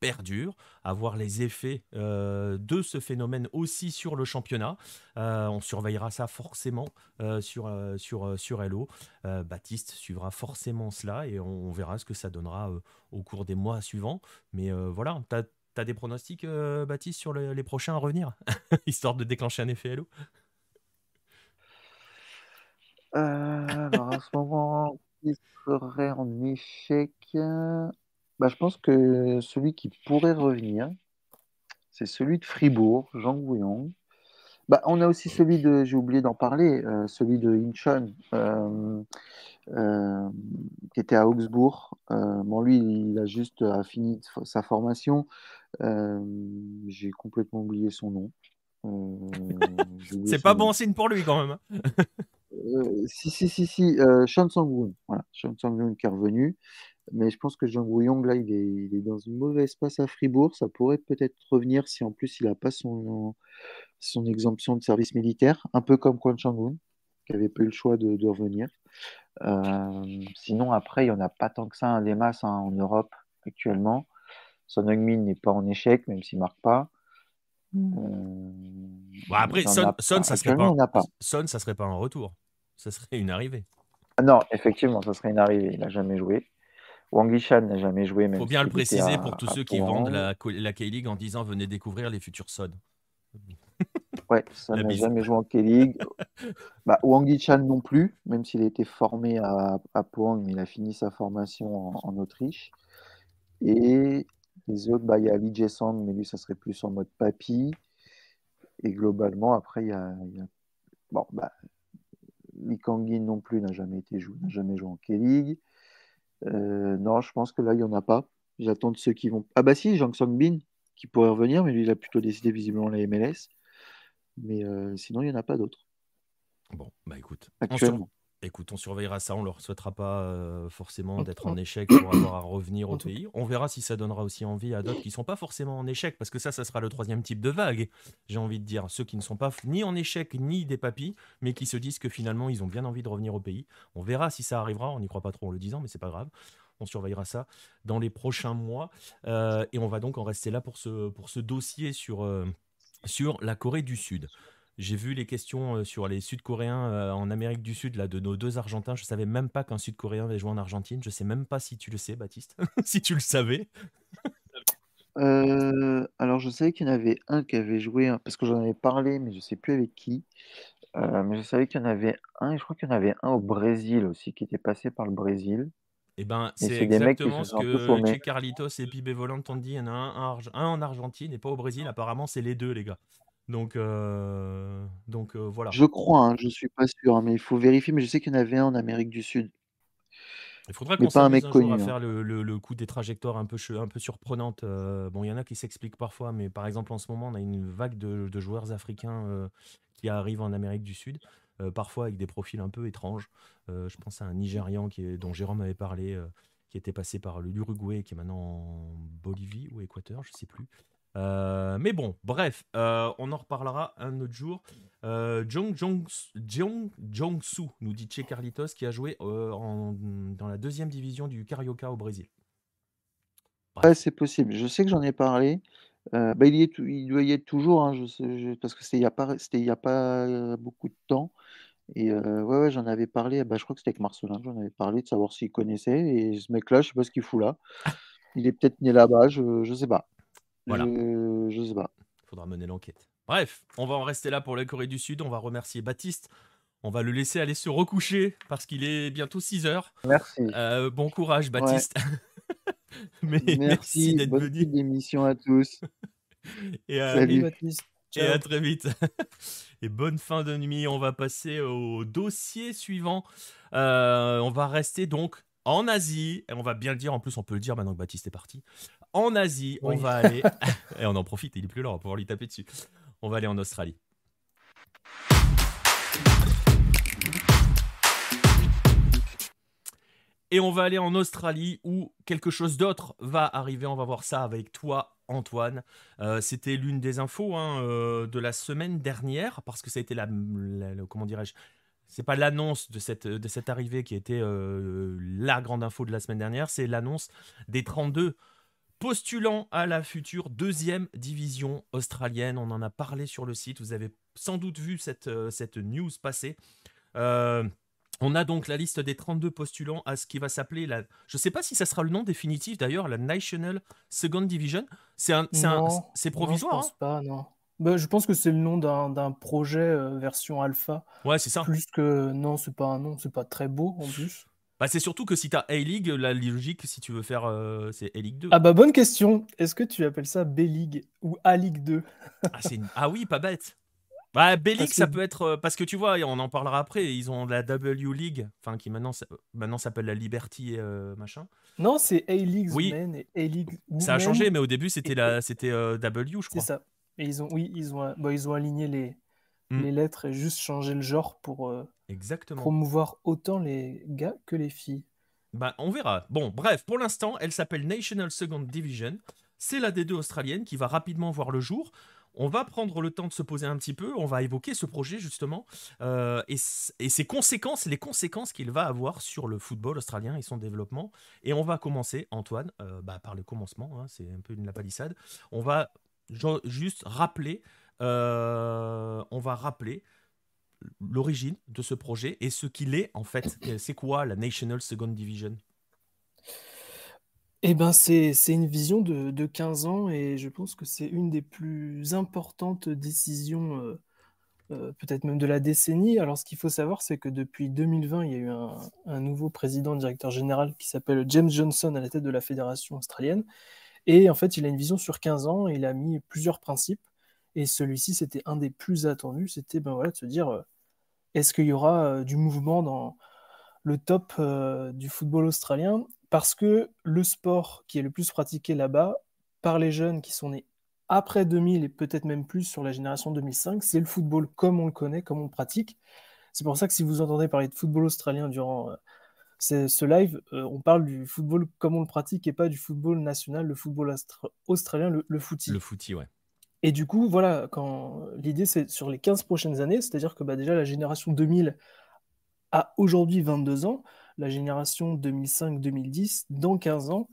perdure, à voir les effets de ce phénomène aussi sur le championnat. On surveillera ça forcément sur Hello. Baptiste suivra forcément cela et on verra ce que ça donnera au cours des mois suivants. Mais voilà, t'as des pronostics, Baptiste, sur les prochains à revenir, histoire de déclencher un effet Hello? Alors en ce moment, qui serait en échec? Bah, je pense que celui qui pourrait revenir, c'est celui de Fribourg, Jean Gouillon. Bah, on a aussi celui de, j'ai oublié d'en parler, celui de Incheon, euh, qui était à Augsbourg. Bon, lui, il a juste fini sa formation. Euh, j'ai complètement oublié son nom. J'ai oublié C'est son pas nom. bon signe pour lui quand même, hein. Si, Sean Sang-woon. Voilà, Sean Sang-woon qui est revenu. Mais je pense que Jean Gouillong, là, il est dans une mauvaise passe à Fribourg. Ça pourrait peut-être revenir si en plus il n'a pas son exemption de service militaire, un peu comme Kwon Chang-woon, qui n'avait pas eu le choix de revenir. Sinon, après, il n'y en a pas tant que ça, hein, des masses, hein, en Europe actuellement. Son Heung-min n'est pas en échec, même s'il ne marque pas. Bon, après, Il y en a Son, pas. ça serait Actuellement, il pas n'y en a pas. Son, ça serait pas un retour. Ça serait une arrivée. Ah non, effectivement, ça serait une arrivée. Il n'a jamais joué. Wang Yishan n'a jamais joué, Faut même bien le s'il était préciser pour tous à ceux qui vendent Pohang. la K-League en disant venez découvrir les futurs Son. Ouais, ça La n'a bise. jamais joué en K-League. Bah, Wang Yishan non plus, même s'il a été formé à Pohang, mais il a fini sa formation en Autriche. Et les autres, bah, il y a Lee Jae-sung, mais lui, ça serait plus en mode papy. Et globalement, après, bon, bah, Lee Kang-in non plus n'a jamais joué en K-League. Non, je pense que là, il n'y en a pas. J'attends de ceux qui vont. Ah bah si, Jang Sung-bin, qui pourrait revenir, mais lui, il a plutôt décidé visiblement la MLS. Mais sinon, il n'y en a pas d'autres, Bon, bah écoute, actuellement. on surveillera ça. On leur souhaitera pas forcément En, d'être en en- échec pour avoir à revenir au en tout cas, pays. On verra si ça donnera aussi envie à d'autres qui sont pas forcément en échec, parce que ça sera le troisième type de vague. J'ai envie de dire ceux qui ne sont pas ni en échec ni des papis, mais qui se disent que finalement ils ont bien envie de revenir au pays. On verra si ça arrivera. On n'y croit pas trop en le disant, mais c'est pas grave. On surveillera ça dans les prochains mois. Et on va donc en rester là pour ce dossier sur la Corée du Sud. J'ai vu les questions sur les Sud-Coréens en Amérique du Sud, là, de nos deux Argentins. Je savais même pas qu'un Sud-Coréen avait joué en Argentine. Je sais même pas si tu le sais, Baptiste, si tu le savais. Alors, je savais qu'il y en avait un qui avait joué, parce que j'en avais parlé, mais je ne sais plus avec qui. Mais je savais qu'il y en avait un, et je crois qu'il y en avait un au Brésil aussi, qui était passé par le Brésil. Eh ben, Mais c'est c'est des mecs qui exactement se ce sont un peu que paumés. Che Carlitos et Pibe Volant t'ont dit. Il y en a un en Argentine et pas au Brésil. Apparemment, c'est les deux, les gars. Donc voilà. Je crois, hein, je suis pas sûr, hein, mais il faut vérifier. Mais je sais qu'il y en avait un en Amérique du Sud, Il faudra mais qu'on pas un s'amuse mec un jour à connu, hein. faire le coup des trajectoires un peu surprenantes. Bon, il y en a qui s'expliquent parfois, mais par exemple, en ce moment, on a une vague de joueurs africains qui arrivent en Amérique du Sud, parfois avec des profils un peu étranges. Je pense à un Nigérian dont Jérôme avait parlé, qui était passé par l'Uruguay, qui est maintenant en Bolivie ou Équateur, je sais plus. Mais bon, bref, on en reparlera un autre jour. Jong-soo, nous dit Che Carlitos, qui a joué dans la deuxième division du Carioca au Brésil. Ouais, Bref, c'est possible. Je sais que j'en ai parlé. Bah, il doit y être toujours, hein, parce que c'était il y a pas beaucoup de temps. Et ouais, ouais, j'en avais parlé. Bah, je crois que c'était avec Marcelin. J'en avais parlé de savoir s'il connaissait. Et ce mec-là, je sais pas ce qu'il fout là. Il est peut-être né là-bas. Je sais pas. voilà, Je sais pas. il faudra mener l'enquête. Bref, on va en rester là pour la Corée du Sud. On va remercier Baptiste. On va le laisser aller se recoucher parce qu'il est bientôt 6 heures. Merci. Bon courage, Ouais. Baptiste. Mais merci Merci. d'être Bonne venu. suite d'émission à tous. Et, euh, salut Salut. Baptiste, et à ciao. très vite. Et bonne fin de nuit. On va passer au dossier suivant. On va rester donc en Asie. Et on va bien le dire. En plus, on peut le dire maintenant que Baptiste est parti. En Asie, on Oui. va aller. Et on en profite, il est plus là, on va pouvoir lui taper dessus. On va aller en Australie. Et on va aller en Australie où quelque chose d'autre va arriver. On va voir ça avec toi, Antoine. C'était l'une des infos hein, de la semaine dernière parce que ça a été comment dirais-je. C'est pas l'annonce de cette arrivée qui était la grande info de la semaine dernière, c'est l'annonce des 32 postulants à la future deuxième division australienne. On en a parlé sur le site, vous avez sans doute vu cette news passer. Euh, on a donc la liste des 32 postulants à ce qui va s'appeler la... Je ne sais pas si ça sera le nom définitif d'ailleurs, la National Second Division. Non, C'est non, je provisoire, hein. pense pas, non. Bah, je pense que c'est le nom d'un projet version alpha, Ouais, c'est ça. plus que non, c'est pas un nom, c'est pas très beau en plus. Bah, c'est surtout que si tu as A-League, la logique, si tu veux faire, c'est A-League 2. Ah bah bonne question. Est-ce que tu appelles ça B-League ou A-League 2? Ah oui, pas bête. Bah, B-League, Parce que ça peut être. Parce que tu vois, et on en parlera après, ils ont la W League, enfin, qui maintenant s'appelle la Liberty machin. non, c'est A-Leagues Oui, Men et A-League ça a changé, Women. mais au début, Et, c'était W, je c'est crois. ça. Et oui, ils ont aligné Hmm, les lettres et juste changé le genre pour exactement. promouvoir autant les gars que les filles. Bah, on verra. Bon, bref, pour l'instant, elle s'appelle National Second Division. C'est la D2 australienne qui va rapidement voir le jour. On va prendre le temps de se poser un petit peu. On va évoquer ce projet justement et ses conséquences, les conséquences qu'il va avoir sur le football australien et son développement. Et on va commencer, Antoine, par le commencement. Hein, c'est un peu une la palissade. On va juste rappeler, on va rappeler l'origine de ce projet et ce qu'il est en fait. C'est quoi la National Second Division? Eh ben, c'est une vision de 15 ans et je pense que c'est une des plus importantes décisions, peut-être même de la décennie. Alors, ce qu'il faut savoir, c'est que depuis 2020, il y a eu un nouveau président, directeur général qui s'appelle James Johnson à la tête de la fédération australienne. Et en fait, il a une vision sur 15 ans et il a mis plusieurs principes. Et celui-ci, c'était un des plus attendus. C'était ben voilà, de se dire, est-ce qu'il y aura du mouvement dans le top du football australien? Parce que le sport qui est le plus pratiqué là-bas, par les jeunes qui sont nés après 2000 et peut-être même plus sur la génération 2005, c'est le football comme on le connaît, comme on le pratique. C'est pour ça que si vous entendez parler de football australien durant ce live, on parle du football comme on le pratique et pas du football national, le football australien, le Le footy. footy, ouais. Et du coup, voilà, l'idée c'est sur les 15 prochaines années, c'est-à-dire que bah, déjà la génération 2000 a aujourd'hui 22 ans, la génération 2005-2010, dans 15 ans,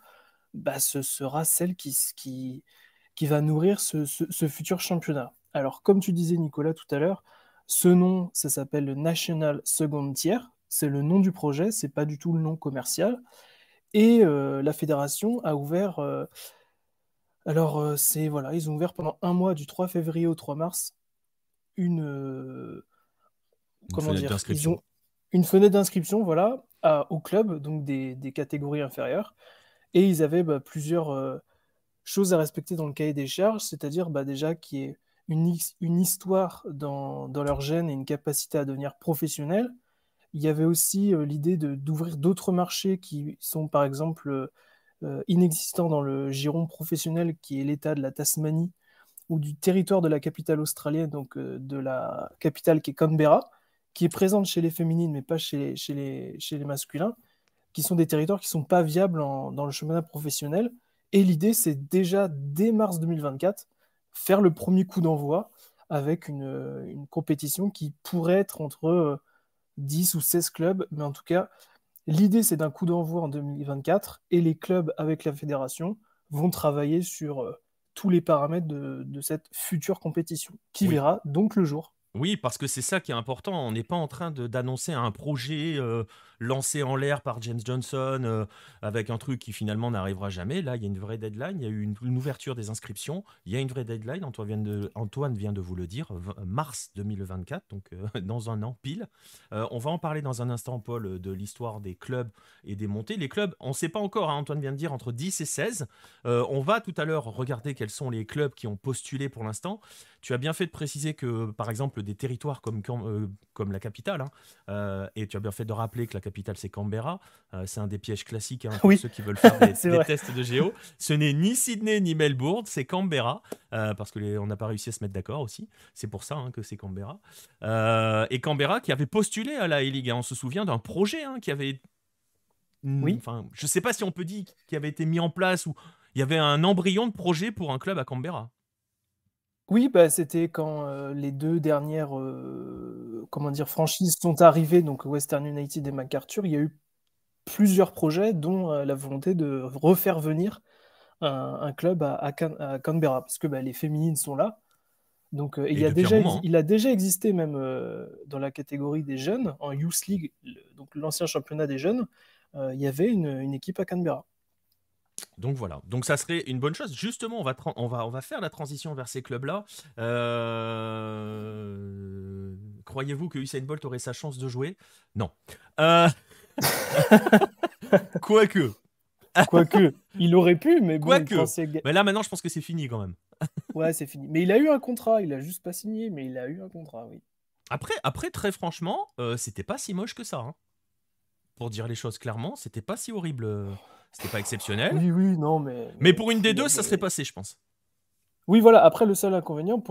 bah, ce sera celle qui va nourrir ce futur championnat. Alors, comme tu disais, Nicolas, tout à l'heure, ce nom, ça s'appelle le National Second Tier. C'est le nom du projet, c'est pas du tout le nom commercial. Et la fédération a ouvert. Alors, c'est voilà, ils ont ouvert pendant un mois, du 3 février au 3 mars, une. Une Comment fenêtre dire? Ils d'inscription. ont une fenêtre d'inscription, voilà, au club, donc des catégories inférieures. Et ils avaient bah, plusieurs choses à respecter dans le cahier des charges, c'est-à-dire bah, déjà qu'il y ait une histoire dans leur gène et une capacité à devenir professionnel. Il y avait aussi l'idée d'ouvrir d'autres marchés qui sont par exemple inexistants dans le giron professionnel qui est l'État de la Tasmanie ou du territoire de la capitale australienne, donc de la capitale qui est Canberra, qui est présente chez les féminines mais pas chez les masculins, qui sont des territoires qui ne sont pas viables dans le championnat professionnel. Et l'idée, c'est déjà dès mars 2024, faire le premier coup d'envoi avec une compétition qui pourrait être entre 10 ou 16 clubs. Mais en tout cas, l'idée, c'est d'un coup d'envoi en 2024 et les clubs avec la fédération vont travailler sur tous les paramètres de cette future compétition qui Oui. verra donc le jour. Oui, parce que c'est ça qui est important. On n'est pas en train d'annoncer un projet lancé en l'air par James Johnson avec un truc qui finalement n'arrivera jamais. Là, il y a une vraie deadline. Il y a eu une ouverture des inscriptions. Il y a une vraie deadline. Antoine vient de vous le dire. Mars 2024, donc dans un an pile. On va en parler dans un instant, Paul, de l'histoire des clubs et des montées. Les clubs, on ne sait pas encore, hein, Antoine vient de dire, entre 10 et 16. On va tout à l'heure regarder quels sont les clubs qui ont postulé pour l'instant. Tu as bien fait de préciser que, par exemple, des territoires comme la capitale, hein, et tu as bien fait de rappeler que la capitale c'est Canberra, c'est un des pièges classiques hein, pour Oui, ceux qui veulent faire c'est des vrai. tests de géo. Ce n'est ni Sydney ni Melbourne, c'est Canberra, parce que on n'a pas réussi à se mettre d'accord aussi. C'est pour ça hein, que c'est Canberra. Et Canberra qui avait postulé à la A-League, hein, on se souvient d'un projet hein, qui avait, Oui. enfin, je sais pas si on peut dire qui avait été mis en place ou il y avait un embryon de projet pour un club à Canberra. Oui, bah, c'était quand les deux dernières comment dire, franchises sont arrivées, donc Western United et MacArthur. Il y a eu plusieurs projets, dont la volonté de refaire venir un club à Canberra, parce que bah, les féminines sont là. Donc, Et depuis un moment. Hein. il a déjà existé même dans la catégorie des jeunes, en Youth League, donc l'ancien championnat des jeunes, il y avait une équipe à Canberra. Donc voilà, donc ça serait une bonne chose. Justement, on va faire la transition vers ces clubs-là. Croyez-vous que Usain Bolt aurait sa chance de jouer? Non. Euh, Quoique. Quoique, il aurait pu, mais bon, quand Quoique. c'est. Mais là maintenant, je pense que c'est fini quand même. Ouais, c'est fini. Mais il a eu un contrat, il a juste pas signé, mais il a eu un contrat, oui. Après très franchement, c'était pas si moche que ça. Hein. Pour dire les choses clairement, c'était pas si horrible. C'était pas exceptionnel. Oui, oui, non, Mais mais pour une des il y deux, ça serait avait. passé, je pense. Oui, voilà. Après, le seul inconvénient,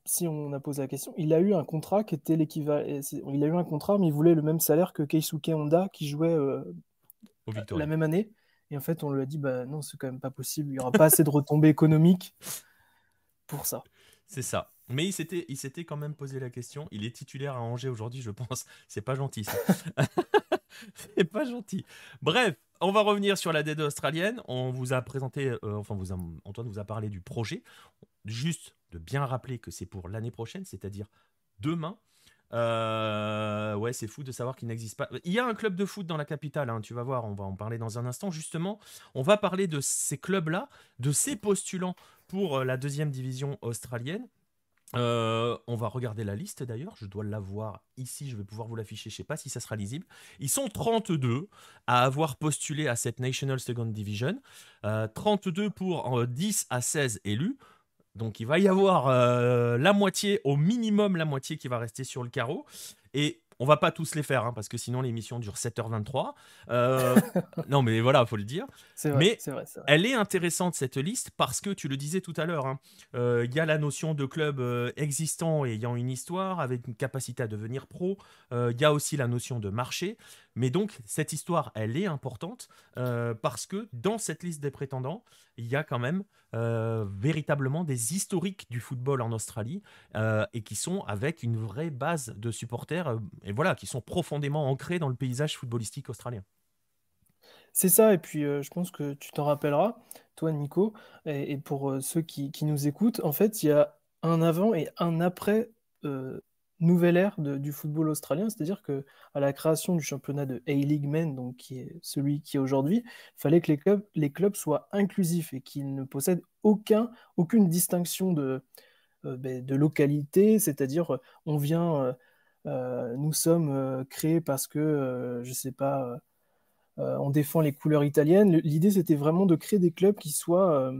si on a posé la question, il a eu un contrat qui était l'équivalent. Il a eu un contrat, mais il voulait le même salaire que Keisuke Honda, qui jouait Au la Victory. même année. Et en fait, on lui a dit, bah non, c'est quand même pas possible. Il y aura pas assez de retombées économiques pour ça. C'est ça. Mais il s'était quand même posé la question. Il est titulaire à Angers aujourd'hui, je pense. C'est pas gentil, ça. C'est pas gentil. Bref, on va revenir sur la D2 australienne. On vous a présenté, Antoine vous a parlé du projet. Juste de bien rappeler que c'est pour l'année prochaine, c'est-à-dire demain. Ouais, c'est fou de savoir qu'il n'existe pas. Il y a un club de foot dans la capitale, hein, tu vas voir, on va en parler dans un instant. Justement, on va parler de ces clubs-là, de ces postulants pour la deuxième division australienne. On va regarder la liste d'ailleurs, je dois l'avoir ici, je vais pouvoir vous l'afficher, je ne sais pas si ça sera lisible. Ils sont 32 à avoir postulé à cette National Second Division, 32 pour 10 à 16 élus. Donc il va y avoir la moitié, au minimum la moitié qui va rester sur le carreau. Et on va pas tous les faire, hein, parce que sinon l'émission dure 7h23. Non mais voilà, faut le dire. C'est vrai, Mais c'est vrai, c'est vrai. elle est intéressante cette liste parce que tu le disais tout à l'heure, hein, y a la notion de club existant et ayant une histoire avec une capacité à devenir pro. Il y a aussi la notion de marché. Mais donc cette histoire, elle est importante parce que dans cette liste des prétendants, il y a quand même véritablement des historiques du football en Australie et qui sont avec une vraie base de supporters et voilà, qui sont profondément ancrés dans le paysage footballistique australien. C'est ça, et puis je pense que tu t'en rappelleras, toi Nico, et pour ceux qui nous écoutent, en fait, il y a un avant et un après nouvelle ère du football australien, c'est-à-dire que à la création du championnat de A-League Men, donc qui est celui qui est aujourd'hui, il fallait que les clubs soient inclusifs et qu'ils ne possèdent aucune distinction de localité, c'est-à-dire on vient, nous sommes créés parce que, je sais pas, on défend les couleurs italiennes. L'idée, c'était vraiment de créer des clubs qui soient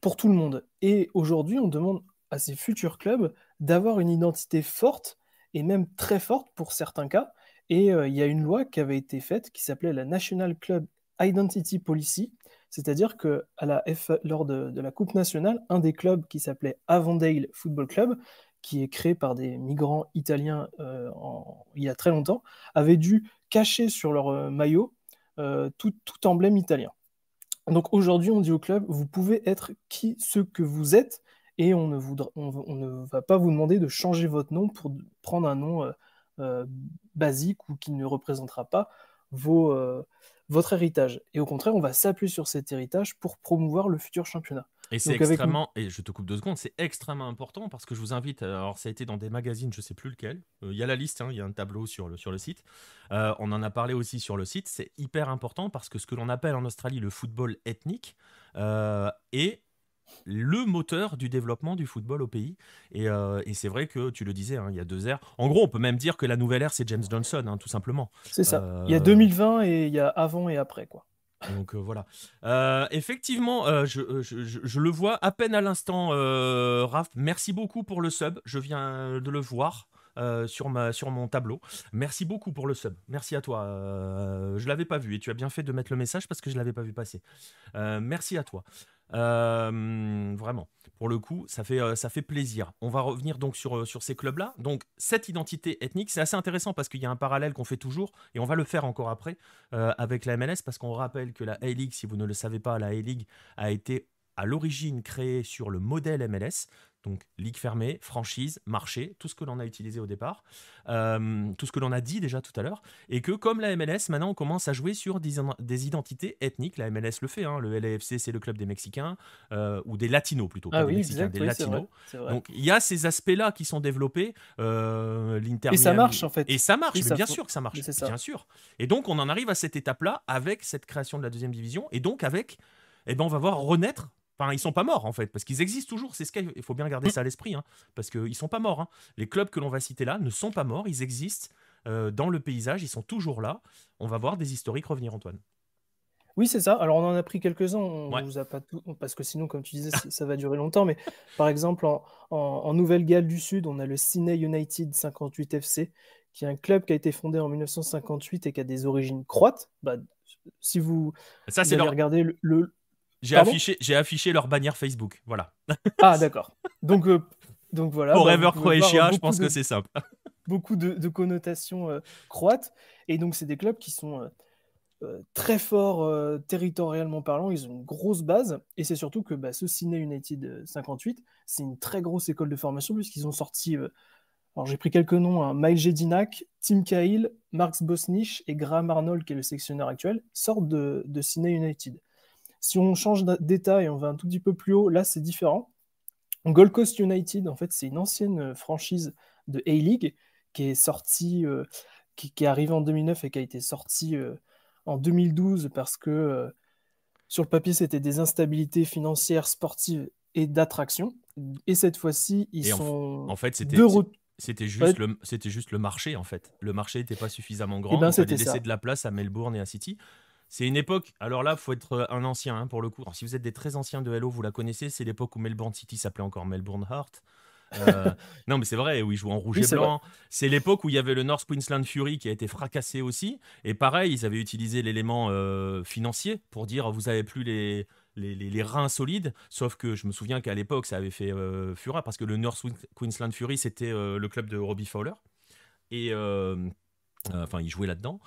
pour tout le monde. Et aujourd'hui, on demande à ces futurs clubs d'avoir une identité forte, et même très forte pour certains cas. Et il y a une loi qui avait été faite qui s'appelait la National Club Identity Policy, c'est-à-dire que lors de la Coupe nationale, un des clubs qui s'appelait Avondale Football Club, qui est créé par des migrants italiens il y a très longtemps, avait dû cacher sur leur maillot tout emblème italien. Donc aujourd'hui, on dit au club, vous pouvez être ce que vous êtes, et on ne va pas vous demander de changer votre nom pour prendre un nom euh, basique ou qui ne représentera pas vos, euh, votre héritage. Et au contraire, on va s'appuyer sur cet héritage pour promouvoir le futur championnat. Et c'est Donc avec extrêmement, et je te coupe 2 secondes, c'est extrêmement important parce que je vous invite, alors ça a été dans des magazines, je sais plus lequel, il y a la liste, hein, il y a un tableau sur le site, on en a parlé aussi sur le site, c'est hyper important parce que ce que l'on appelle en Australie le football ethnique est le moteur du développement du football au pays. Et c'est vrai que tu le disais, hein, il y a 2 ères. En gros, on peut même dire que la nouvelle ère, c'est James Johnson, hein, tout simplement. C'est ça. Il y a Euh, 2020 et il y a avant et après, quoi. donc voilà. Effectivement, je le vois à peine à l'instant, Raph. Merci beaucoup pour le sub. Je viens de le voir sur mon tableau. Merci beaucoup pour le sub. Merci à toi. Je l'avais pas vu et tu as bien fait de mettre le message parce que je l'avais pas vu passer. Merci à toi. Vraiment, pour le coup, ça fait plaisir. On va revenir donc sur ces clubs-là. Donc, cette identité ethnique, c'est assez intéressant parce qu'il y a un parallèle qu'on fait toujours, et on va le faire encore après, avec la MLS, parce qu'on rappelle que la A-League, si vous ne le savez pas, la A-League a été à l'origine créée sur le modèle MLS. Donc, ligue fermée, franchise, marché, tout ce que l'on a utilisé au départ, tout ce que l'on a dit déjà tout à l'heure, et que comme la MLS, maintenant on commence à jouer sur des identités ethniques. La MLS le fait, hein, le LAFC c'est le club des Mexicains, ou des Latinos plutôt, pas Ah des oui, Mexicains, exact, des oui, c'est vrai, Latinos. c'est vrai. Donc il y a ces aspects-là qui sont développés, l'Inter Et ça marche Miami, en et fait. ça marche, Oui, mais bien sûr que ça mais marche, c'est bien ça. sûr. Et donc on en arrive à cette étape-là avec cette création de la deuxième division, et donc avec, eh ben, on va voir renaître. Enfin, ils sont pas morts en fait, parce qu'ils existent toujours. C'est ce qu'il faut bien garder ça à l'esprit, hein, parce qu'ils sont pas morts, hein. Les clubs que l'on va citer là ne sont pas morts, ils existent dans le paysage, ils sont toujours là. On va voir des historiques revenir, Antoine. Oui, c'est ça. Alors, on en a pris quelques-uns, on Ouais. vous a pas tout, parce que sinon, comme tu disais, ça va durer longtemps. Mais par exemple, en Nouvelle-Galles du Sud, on a le Sydney United 58 FC, qui est un club qui a été fondé en 1958 et qui a des origines croates. Bah, si vous, Ça, vous c'est allez leur. regarder Pardon? J'ai affiché leur bannière Facebook. Voilà. Ah, d'accord. Donc voilà, bah, vous Forever pouvez voir Croatia, je pense que c'est simple. beaucoup de connotations croates. Et donc, c'est des clubs qui sont très forts territorialement parlant, ils ont une grosse base, et c'est surtout que bah, ce Sydney United 58, c'est une très grosse école de formation, puisqu'ils ont sorti Alors j'ai pris quelques noms, hein. Mile Jedinak, Tim Cahill, Marks Bosnich et Graham Arnold, qui est le sélectionneur actuel, sortent de Sydney United. Si on change d'état et on va un tout petit peu plus haut, là c'est différent. Gold Coast United, en fait, c'est une ancienne franchise de A-League qui est sortie, qui est arrivée en 2009 et qui a été sortie en 2012 parce que sur le papier, c'était des instabilités financières, sportives et d'attraction. Et cette fois-ci, ils Et sont en fait, de retour. c'était Ouais, juste le marché, en fait. Le marché n'était pas suffisamment et grand. ben Il fallait c'était laisser ça. de la place à Melbourne et à City. C'est une époque. Alors là, il faut être un ancien hein, pour le coup. Alors, si vous êtes des très anciens de Hello, vous la connaissez. C'est l'époque où Melbourne City s'appelait encore Melbourne Heart. Non, mais c'est vrai, où ils jouaient en rouge Oui, et c'est vrai. blanc. C'est l'époque où il y avait le North Queensland Fury qui a été fracassé aussi. Et pareil, ils avaient utilisé l'élément financier pour dire vous avez plus les reins solides. Sauf que je me souviens qu'à l'époque, ça avait fait fureur parce que le North Queensland Fury, c'était le club de Robbie Fowler. Et enfin, il jouait là-dedans.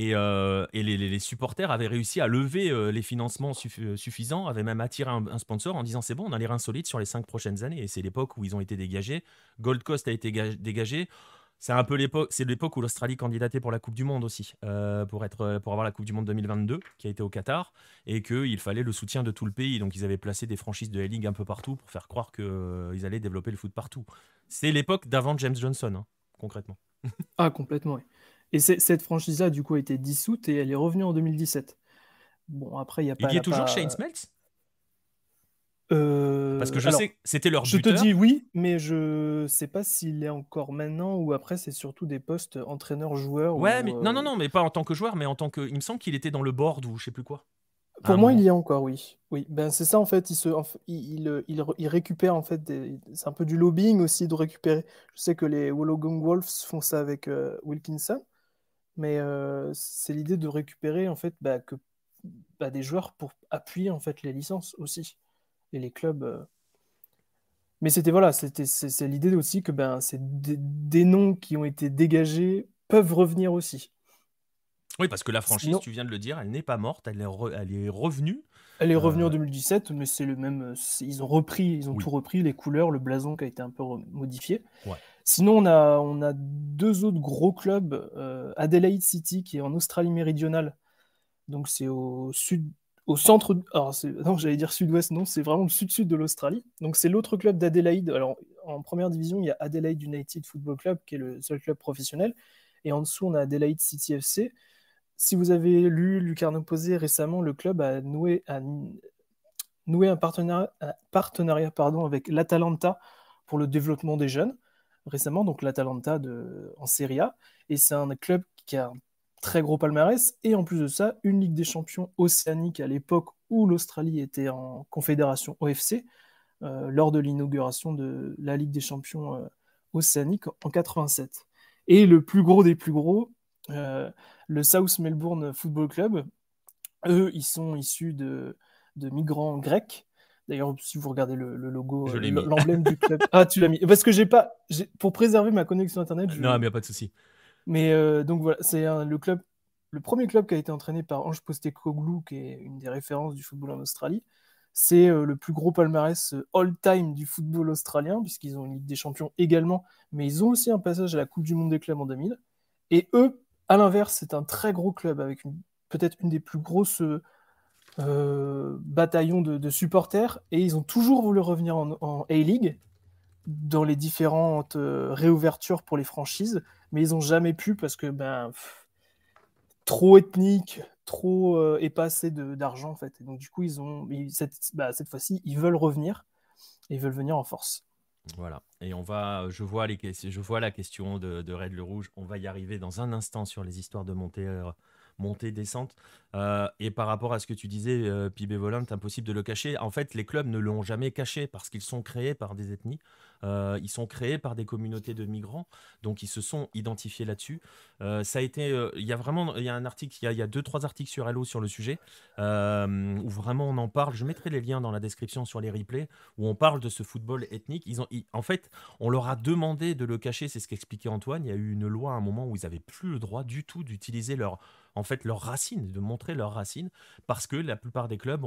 Et les supporters avaient réussi à lever les financements suffisants, avaient même attiré un sponsor en disant c'est bon, on a les reins solides sur les 5 prochaines années. Et c'est l'époque où ils ont été dégagés. Gold Coast a été dégagé. C'est un peu l'époque où l'Australie candidatait pour la Coupe du Monde aussi, pour avoir la Coupe du Monde 2022 qui a été au Qatar, et qu'il fallait le soutien de tout le pays. Donc ils avaient placé des franchises de A-League un peu partout pour faire croire qu'ils allaient développer le foot partout. C'est l'époque d'avant James Johnson, hein, concrètement. Ah, complètement, oui. Et cette franchise-là, du coup, a été dissoute et elle est revenue en 2017. Bon, après, il y a pas, Il y elle est a toujours Shane pas. Smeltz. Parce que je sais Alors, que c'était leur je te dis buteur. oui, mais je sais pas s'il est encore maintenant ou après, c'est surtout des postes entraîneur-joueur Ouais, ou. mais non, non, non, mais pas en tant que joueur, mais en tant que. Il me semble qu'il était dans le board ou je sais plus quoi, à un Pour moi, il moment. y est encore, oui. Oui, ben c'est ça en fait. Il récupère en fait c'est un peu du lobbying aussi de récupérer. Je sais que les Wollongong Wolves font ça avec Wilkinson, mais c'est l'idée de récupérer en fait des joueurs pour appuyer en fait les licences aussi et les clubs. Mais c'était voilà, c'est l'idée aussi que ben c'est des noms qui ont été dégagés peuvent revenir aussi. Oui, parce que la franchise, Sinon, tu viens de le dire, elle n'est pas morte, elle est revenue. elle est revenue en Euh, 2017, mais c'est le même. Ils ont repris, ils ont tout oui, repris, les couleurs, le blason qui a été un peu modifié. ouais. Sinon, on a deux autres gros clubs. Adelaide City, qui est en Australie méridionale. Donc, c'est au sud, au centre. Alors, non, j'allais dire sud-ouest, non, c'est vraiment le sud-sud de l'Australie. Donc, c'est l'autre club d'Adelaide. Alors, en première division, il y a Adelaide United Football Club, qui est le seul club professionnel. Et en dessous, on a Adelaide City FC. Si vous avez lu Lucarne Posé récemment, le club a noué un partenariat pardon, avec l'Atalanta pour le développement des jeunes récemment, donc l'Atalanta en Serie A. Et c'est un club qui a un très gros palmarès. Et en plus de ça, une Ligue des champions océanique à l'époque où l'Australie était en confédération OFC, lors de l'inauguration de la Ligue des champions océanique en 87. Et le plus gros des plus gros, euh, le South Melbourne Football Club, eux, ils sont issus de migrants grecs. D'ailleurs, si vous regardez le logo, Je l'ai mis. l'emblème du club. Ah, tu l'as mis. Parce que j'ai pas. Pour préserver ma connexion Internet, Non, mais je. y a pas de souci. Mais donc voilà, c'est le premier club qui a été entraîné par Ange Postecoglou, qui est une des références du football en Australie. C'est le plus gros palmarès all-time du football australien, puisqu'ils ont une Ligue des Champions également, mais ils ont aussi un passage à la Coupe du Monde des clubs en 2000. Et eux, à l'inverse, c'est un très gros club avec peut-être une des plus grosses bataillons de supporters, et ils ont toujours voulu revenir en A-League dans les différentes réouvertures pour les franchises, mais ils n'ont jamais pu parce que trop ethnique, trop et pas assez d'argent en fait. Et donc du coup, cette fois-ci, ils veulent revenir et ils veulent venir en force. Voilà. Et je vois la question de Red le Rouge. On va y arriver dans un instant sur les histoires de montée, descente. Et par rapport à ce que tu disais, PB Volant, impossible de le cacher. En fait, les clubs ne l'ont jamais caché parce qu'ils sont créés par des ethnies. Ils sont créés par des communautés de migrants. Donc, ils se sont identifiés là-dessus. Ça a été, il y a un article, il y a deux, trois articles sur Hello sur le sujet où vraiment on en parle. Je mettrai les liens dans la description sur les replays où on parle de ce football ethnique. En fait, on leur a demandé de le cacher, c'est ce qu'expliquait Antoine. Il y a eu une loi à un moment où ils n'avaient plus le droit du tout d'utiliser leurs racines, de montrer leurs racines, parce que la plupart des clubs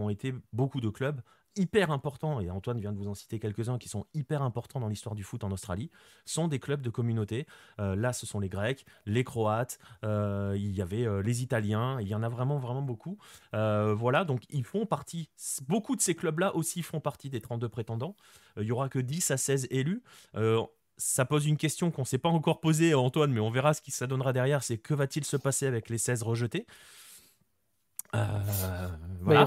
beaucoup de clubs hyper importants, et Antoine vient de vous en citer quelques-uns qui sont hyper importants dans l'histoire du foot en Australie, sont des clubs de communauté. Là, ce sont les Grecs, les Croates, il y avait les Italiens, il y en a vraiment, vraiment beaucoup. Voilà, donc ils font partie, beaucoup de ces clubs-là aussi font partie des 32 prétendants. Il y aura que 10 à 16 élus. Ça pose une question qu'on ne s'est pas encore posée, Antoine, mais on verra ce qui ça donnera derrière, c'est que va-t-il se passer avec les 16 rejetés. Bah, Voilà. ils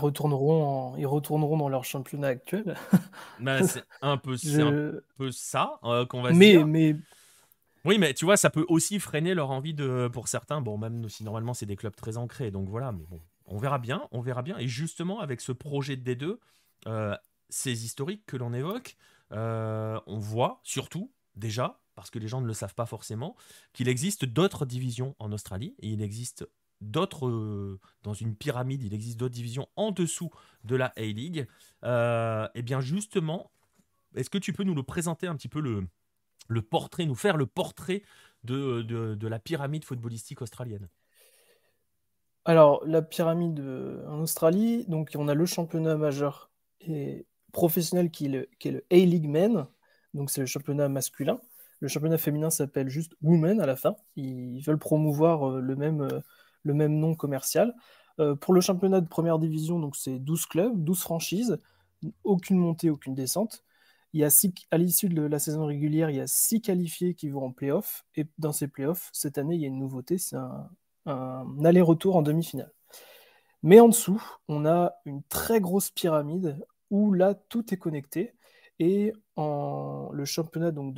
retourneront dans leur championnat actuel. Bah, c'est un peu Je... ça qu'on va se Mais, dire. mais Oui, mais tu vois, ça peut aussi freiner leur envie pour certains. Bon, même si normalement c'est des clubs très ancrés, donc voilà. Mais bon, on verra bien, on verra bien. Et justement, avec ce projet de D2, ces historiques que l'on évoque, on voit surtout déjà, parce que les gens ne le savent pas forcément, qu'il existe d'autres divisions en Australie et il existe d'autres dans une pyramide, il existe d'autres divisions en dessous de la A-League. Et bien justement, est-ce que tu peux nous le présenter un petit peu le portrait, nous faire le portrait de la pyramide footballistique australienne? alors, la pyramide en Australie, donc on a le championnat majeur et professionnel qui est le A-League Men, donc c'est le championnat masculin. Le championnat féminin s'appelle juste Women à la fin. Ils veulent promouvoir le même nom commercial. Pour le championnat de première division, donc c'est 12 clubs, 12 franchises, aucune montée, aucune descente. À l'issue de la saison régulière, il y a 6 qualifiés qui vont en play-off. Et dans ces play-offs, cette année, il y a une nouveauté, c'est un aller-retour en demi-finale. Mais en dessous, on a une très grosse pyramide où là, tout est connecté. Et le championnat donc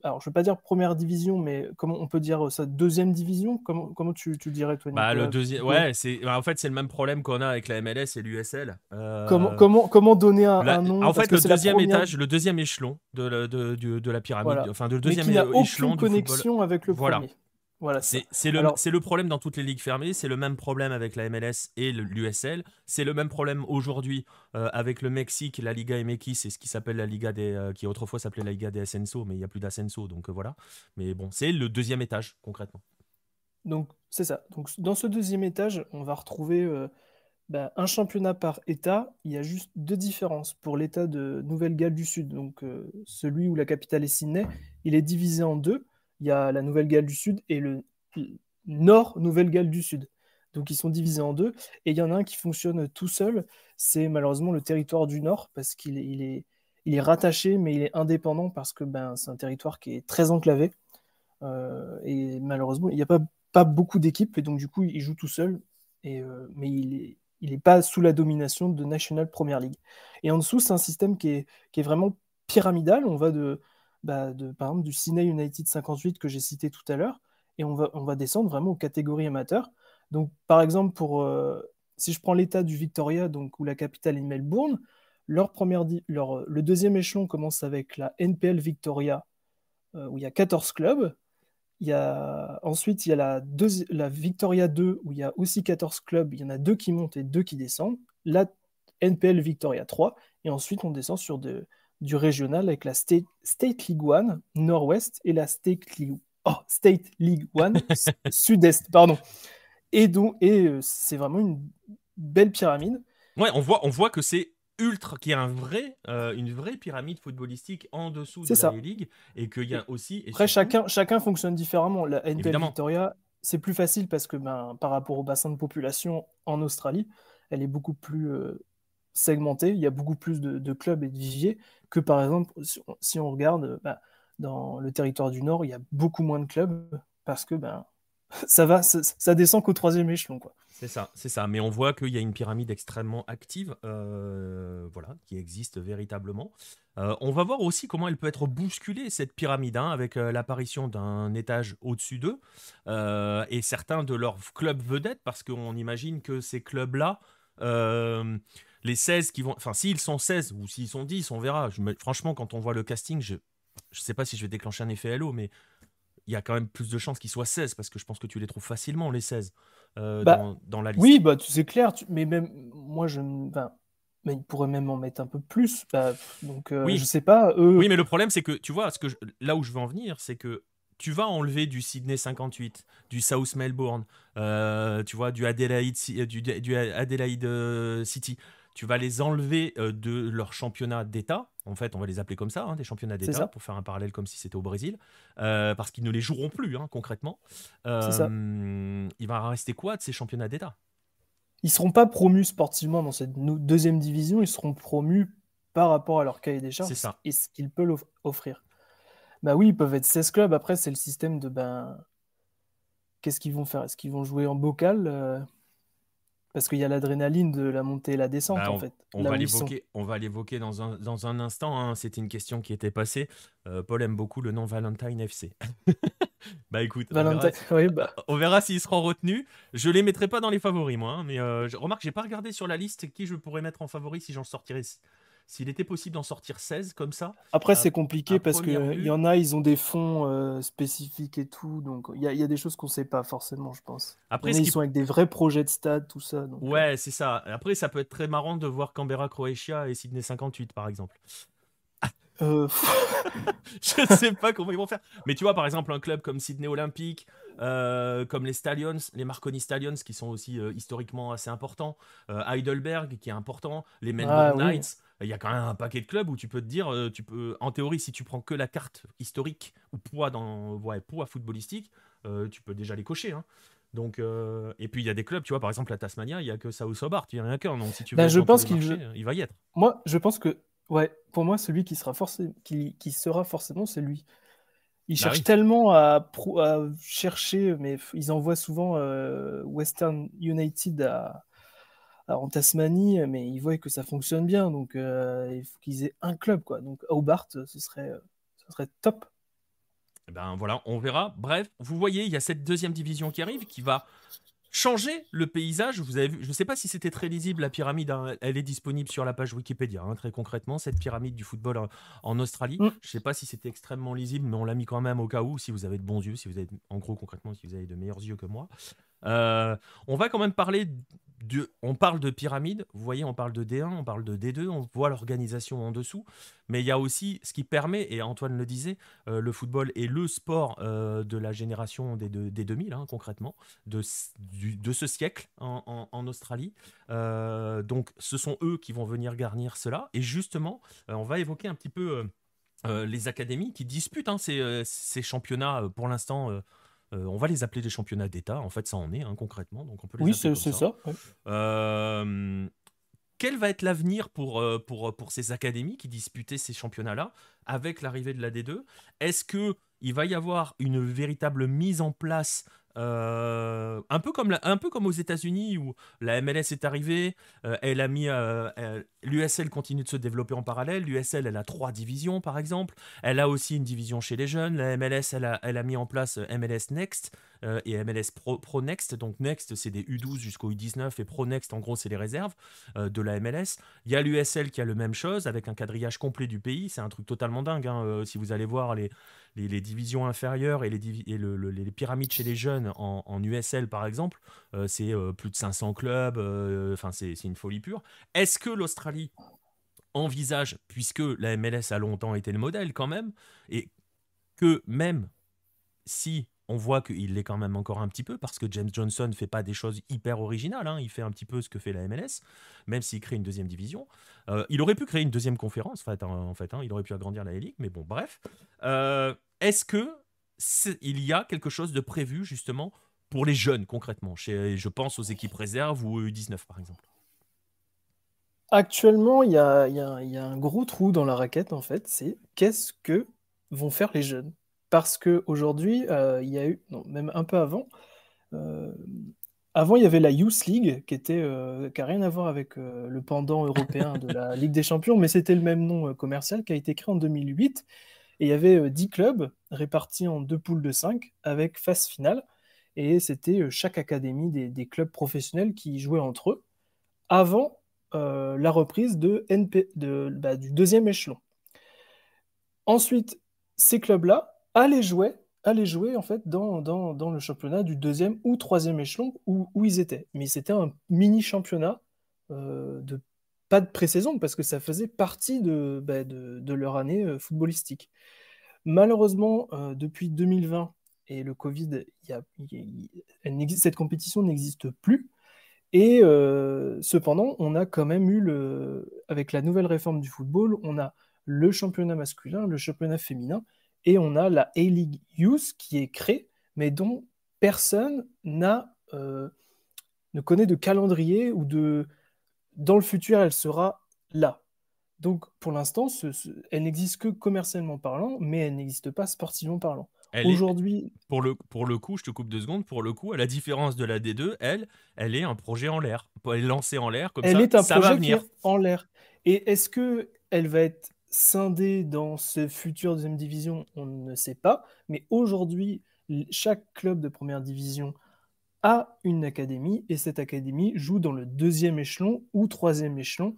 alors, je ne veux pas dire première division, mais comment on peut dire ça, deuxième division? Comment tu dirais, toi, Bah, le Nicolas, deuxième, plutôt? ouais, en fait, c'est le même problème qu'on a avec la MLS et l'USL. Comment donner un nom? En Parce fait, que c'est la première, le deuxième échelon de la pyramide, voilà, enfin, le mais deuxième qui n'a échelon aucune du football. connexion avec le Voilà. premier. Voilà, c'est ça. C'est Alors, le problème dans toutes les ligues fermées, c'est le même problème avec la MLS et l'USL, c'est le même problème aujourd'hui avec le Mexique, la Liga MX, c'est ce qui s'appelle la Liga qui autrefois s'appelait la Liga des Ascenso, mais il n'y a plus d'Ascenso, donc voilà. Mais bon, c'est le deuxième étage, concrètement. donc, c'est ça. Donc, dans ce deuxième étage, on va retrouver un championnat par État. Il y a juste deux différences. Pour l'État de Nouvelle-Galles du Sud, donc celui où la capitale est Sydney, il est divisé en deux. Il y a la Nouvelle-Galles du Sud et le Nord Nouvelle-Galles du Sud. Donc ils sont divisés en deux. Et il y en a un qui fonctionne tout seul. C'est malheureusement le territoire du Nord parce qu'il est rattaché, mais il est indépendant parce que c'est un territoire qui est très enclavé. Et malheureusement, il n'y a pas beaucoup d'équipes. Et donc du coup, il joue tout seul. Mais il n'est pas sous la domination de National Premier League. Et en dessous, c'est un système qui est vraiment pyramidal. On va par exemple, du Sydney United 58 que j'ai cité tout à l'heure, et on va descendre vraiment aux catégories amateurs. Donc, par exemple, si je prends l'état du Victoria, donc, où la capitale est Melbourne, le deuxième échelon commence avec la NPL Victoria, où il y a 14 clubs. Ensuite, il y a la Victoria 2, où il y a aussi 14 clubs. Il y en a deux qui montent et deux qui descendent. La NPL Victoria 3. Et ensuite, on descend sur du régional avec la State League 1 Nord-Ouest et la State League 1 Sud-Est. Pardon. C'est vraiment une belle pyramide. Ouais, on voit que c'est qu'il y a une vraie pyramide footballistique en dessous C'est de la ça. A-League et qu'il y a aussi, et Après, surtout, chacun fonctionne différemment. La NPL évidemment, Victoria, c'est plus facile parce que par rapport au bassin de population en Australie, elle est beaucoup plus segmentée. Il y a beaucoup plus de clubs et de viviers que par exemple, si on regarde dans le territoire du Nord, il y a beaucoup moins de clubs parce que ça descend qu'au troisième échelon, quoi. c'est ça, c'est ça. Mais on voit qu'il y a une pyramide extrêmement active, voilà, qui existe véritablement. On va voir aussi comment elle peut être bousculée, cette pyramide, hein, avec l'apparition d'un étage au-dessus d'eux et certains de leurs clubs vedettes, parce qu'on imagine que ces clubs-là, euh, les 16 qui vont. Enfin, s'ils sont 16 ou s'ils sont 10, on verra. Franchement, quand on voit le casting, je ne sais pas si je vais déclencher un effet halo, mais il y a quand même plus de chances qu'ils soient 16 parce que je pense que tu les trouves facilement, les 16 Bah, dans la liste. oui, c'est clair, mais même moi, mais ils pourraient même en mettre un peu plus. Donc, je Oui, sais pas, eux. oui, mais le problème, c'est que tu vois, là où je veux en venir, c'est que tu vas enlever du Sydney 58, du South Melbourne, tu vois, du Adelaide City. tu vas les enlever de leur championnat d'État. En fait, on va les appeler comme ça, hein, des championnats C'est d'État, ça, pour faire un parallèle comme si c'était au Brésil, parce qu'ils ne les joueront plus, hein, concrètement. c'est ça. Il va rester quoi de ces championnats d'État? Ils seront pas promus sportivement dans cette deuxième division, ils seront promus par rapport à leur cahier des C'est charges ça. et ce qu'ils peuvent offrir. Bah oui, ils peuvent être 16 clubs. Après, c'est le système de qu'est-ce qu'ils vont faire? Est-ce qu'ils vont jouer en bocal? Parce qu'il y a l'adrénaline de la montée et la descente, Bah, en fait, on là va où ils sont. l'évoquer dans un instant, hein. C'était une question qui était passée. Paul aime beaucoup le nom Valentine FC. Bah écoute, Valentine, oui, bah, on verra s'ils seront retenus. Je les mettrai pas dans les favoris, moi, hein, mais remarque, j'ai pas regardé sur la liste qui je pourrais mettre en favori si j'en sortirais. S'il était possible d'en sortir 16 comme ça, après, à, c'est à compliqué parce première qu'il y vue. en a, ils ont des fonds spécifiques et tout. Donc, il y a des choses qu'on sait pas forcément, je pense. Il y Après, en a, ce ils qui sont avec des vrais projets de stade, tout ça. Donc, Ouais, c'est ça. Après, ça peut être très marrant de voir Canberra, Croatia et Sydney 58, par exemple. euh, Je ne sais pas comment ils vont faire. Mais tu vois, par exemple, un club comme Sydney Olympic, comme les Stallions, les Marconi Stallions, qui sont aussi historiquement assez importants, Heidelberg, qui est important, les ah Melbourne oui, Knights, il y a quand même un paquet de clubs où tu peux te dire, en théorie, si tu prends que la carte historique ou poids footballistique, tu peux déjà les cocher, hein. Donc, et puis il y a des clubs, tu vois, par exemple la Tasmania, il n'y a que South Hobart, il n'y en a qu'un. Donc si tu veux ben, être je dans tous pense les marchés, qu'il. il va y être. Moi, je pense que, ouais, pour moi, celui qui sera forcément, c'est lui. Ils Bah cherchent oui. tellement à chercher, mais ils envoient souvent Western United en Tasmanie, mais ils voient que ça fonctionne bien, donc il faut qu'ils aient un club, quoi. Donc Hobart, ce serait top. Eh ben voilà, on verra. Bref, vous voyez, il y a cette deuxième division qui arrive qui va changer le paysage. Vous avez vu, je ne sais pas si c'était très lisible, la pyramide, hein, elle est disponible sur la page Wikipédia, hein, très concrètement, cette pyramide du football en Australie. Mm. Je ne sais pas si c'était extrêmement lisible, mais on l'a mis quand même au cas où, si vous avez de bons yeux, si vous avez, en gros concrètement, si vous avez de meilleurs yeux que moi. On va quand même parler on parle de pyramide, vous voyez, on parle de D1, on parle de D2, on voit l'organisation en dessous, mais il y a aussi ce qui permet, et Antoine le disait, le football est le sport de la génération des 2000, hein, concrètement, de ce siècle en Australie. Donc ce sont eux qui vont venir garnir cela, et justement, on va évoquer un petit peu les académies qui disputent, hein, ces championnats pour l'instant. On va les appeler des championnats d'État, en fait ça en est, hein, concrètement, donc on peut les Oui, appeler comme c'est ça. ça. Ouais. Euh, Quel va être l'avenir pour ces académies qui disputaient ces championnats-là avec l'arrivée de la D2? Est-ce que il va y avoir une véritable mise en place, un peu comme aux États-Unis où la MLS est arrivée, elle a mis l'USL continue de se développer en parallèle. L'USL, elle a 3 divisions par exemple. Elle a aussi une division chez les jeunes. La MLS, elle a mis en place MLS Next et MLS Pro Next. Donc Next, c'est des U12 jusqu'au U19 et Pro Next, en gros, c'est les réserves de la MLS. Il y a l'USL qui a le même chose avec un quadrillage complet du pays. C'est un truc totalement dingue, hein. Si vous allez voir les divisions inférieures et les pyramides chez les jeunes en USL par exemple, c'est plus de 500 clubs. Enfin, c'est une folie pure. Est-ce que l'Australie envisage, puisque la MLS a longtemps été le modèle quand même, et que même si on voit qu'il l'est quand même encore un petit peu, parce que James Johnson ne fait pas des choses hyper originales, hein, il fait un petit peu ce que fait la MLS, même s'il crée une deuxième division. Il aurait pu créer une deuxième conférence, en fait, hein, il aurait pu agrandir la Ligue, mais bon, bref. Est-ce que il y a quelque chose de prévu, justement, pour les jeunes, concrètement, je pense aux équipes réserves ou aux U19, par exemple? Actuellement, il y a un gros trou dans la raquette, en fait. C'est qu'est-ce que vont faire les jeunes? Parce qu'aujourd'hui, il y a eu, non, même un peu avant, euh, avant, il y avait la Youth League qui a rien à voir avec le pendant européen de la Ligue des Champions, mais c'était le même nom commercial qui a été créé en 2008. Et il y avait 10 clubs répartis en deux poules de 5 avec phase finale. Et c'était chaque académie des clubs professionnels qui jouaient entre eux avant la reprise du deuxième échelon. Ensuite, ces clubs-là allaient jouer en fait dans le championnat du deuxième ou troisième échelon où ils étaient. Mais c'était un mini championnat pas de pré-saison parce que ça faisait partie de leur année footballistique. Malheureusement, depuis 2020 et le Covid, cette compétition n'existe plus. Et cependant, on a quand même eu, avec la nouvelle réforme du football, on a le championnat masculin, le championnat féminin, et on a la A-League Youth qui est créée, mais dont personne ne connaît de calendrier ou dans le futur, elle sera là. Donc, pour l'instant, elle n'existe que commercialement parlant, mais elle n'existe pas sportivement parlant. Elle est, Aujourd'hui, pour le coup, je te coupe 2 secondes, pour le coup, à la différence de la D2, elle est un projet en l'air. Elle est lancée en l'air, comme elle ça, est un ça va projet qui est venir. en l'air. Et est-ce que elle va être scindée dans ce futur deuxième division? On ne sait pas. Mais aujourd'hui, chaque club de première division a une académie et cette académie joue dans le deuxième échelon ou troisième échelon.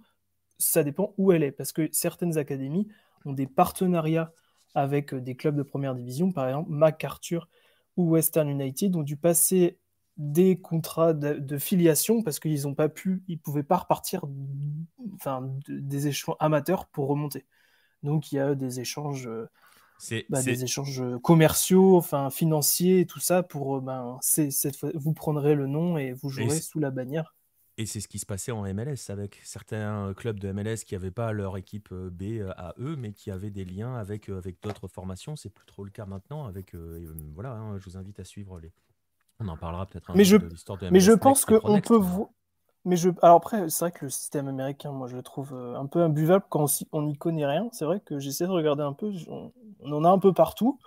Ça dépend où elle est. Parce que certaines académies ont des partenariats avec des clubs de première division. Par exemple, MacArthur ou Western United ont dû passer des contrats de filiation parce qu'ils ne pouvaient pas repartir des échelons amateurs pour remonter. Donc il y a des échanges, C'est, des c'est, échanges commerciaux, financiers, tout ça pour cette fois, vous prendrez le nom et vous et jouerez sous la bannière. c'est ce qui se passait en MLS avec certains clubs de MLS qui n'avaient pas leur équipe B à eux, mais qui avaient des liens avec d'autres formations. C'est plus trop le cas maintenant. Voilà, hein, je vous invite à suivre les. On en parlera peut-être un Mais jour je, de l'histoire de mais je MLS pense Next et qu'on peut Pronext. Alors après, c'est vrai que le système américain, moi, je le trouve un peu imbuvable quand on n'y connaît rien. C'est vrai que j'essaie de regarder un peu. On en a un peu partout,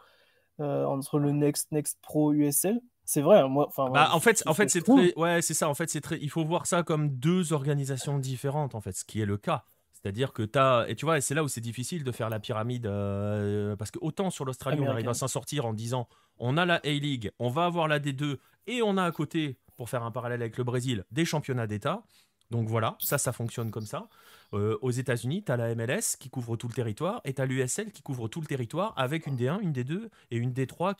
entre le Next Pro, USL. C'est vrai, hein, moi, enfin, Bah, voilà, en c'est ce que fait, je c'est trouve. très, ouais, c'est ça. En fait, c'est très. Il faut voir ça comme deux organisations différentes, en fait, ce qui est le cas. C'est-à-dire que et tu vois, et c'est là où c'est difficile de faire la pyramide, parce que autant sur l'Australie, on arrive à Américaine. s'en sortir en disant, on a la A-League, on va avoir la D2, et on a à côté, pour faire un parallèle avec le Brésil, des championnats d'État. Donc voilà, ça fonctionne comme ça. Aux États-Unis, tu as la MLS qui couvre tout le territoire et tu as l'USL qui couvre tout le territoire avec une D1, une D2 et une D3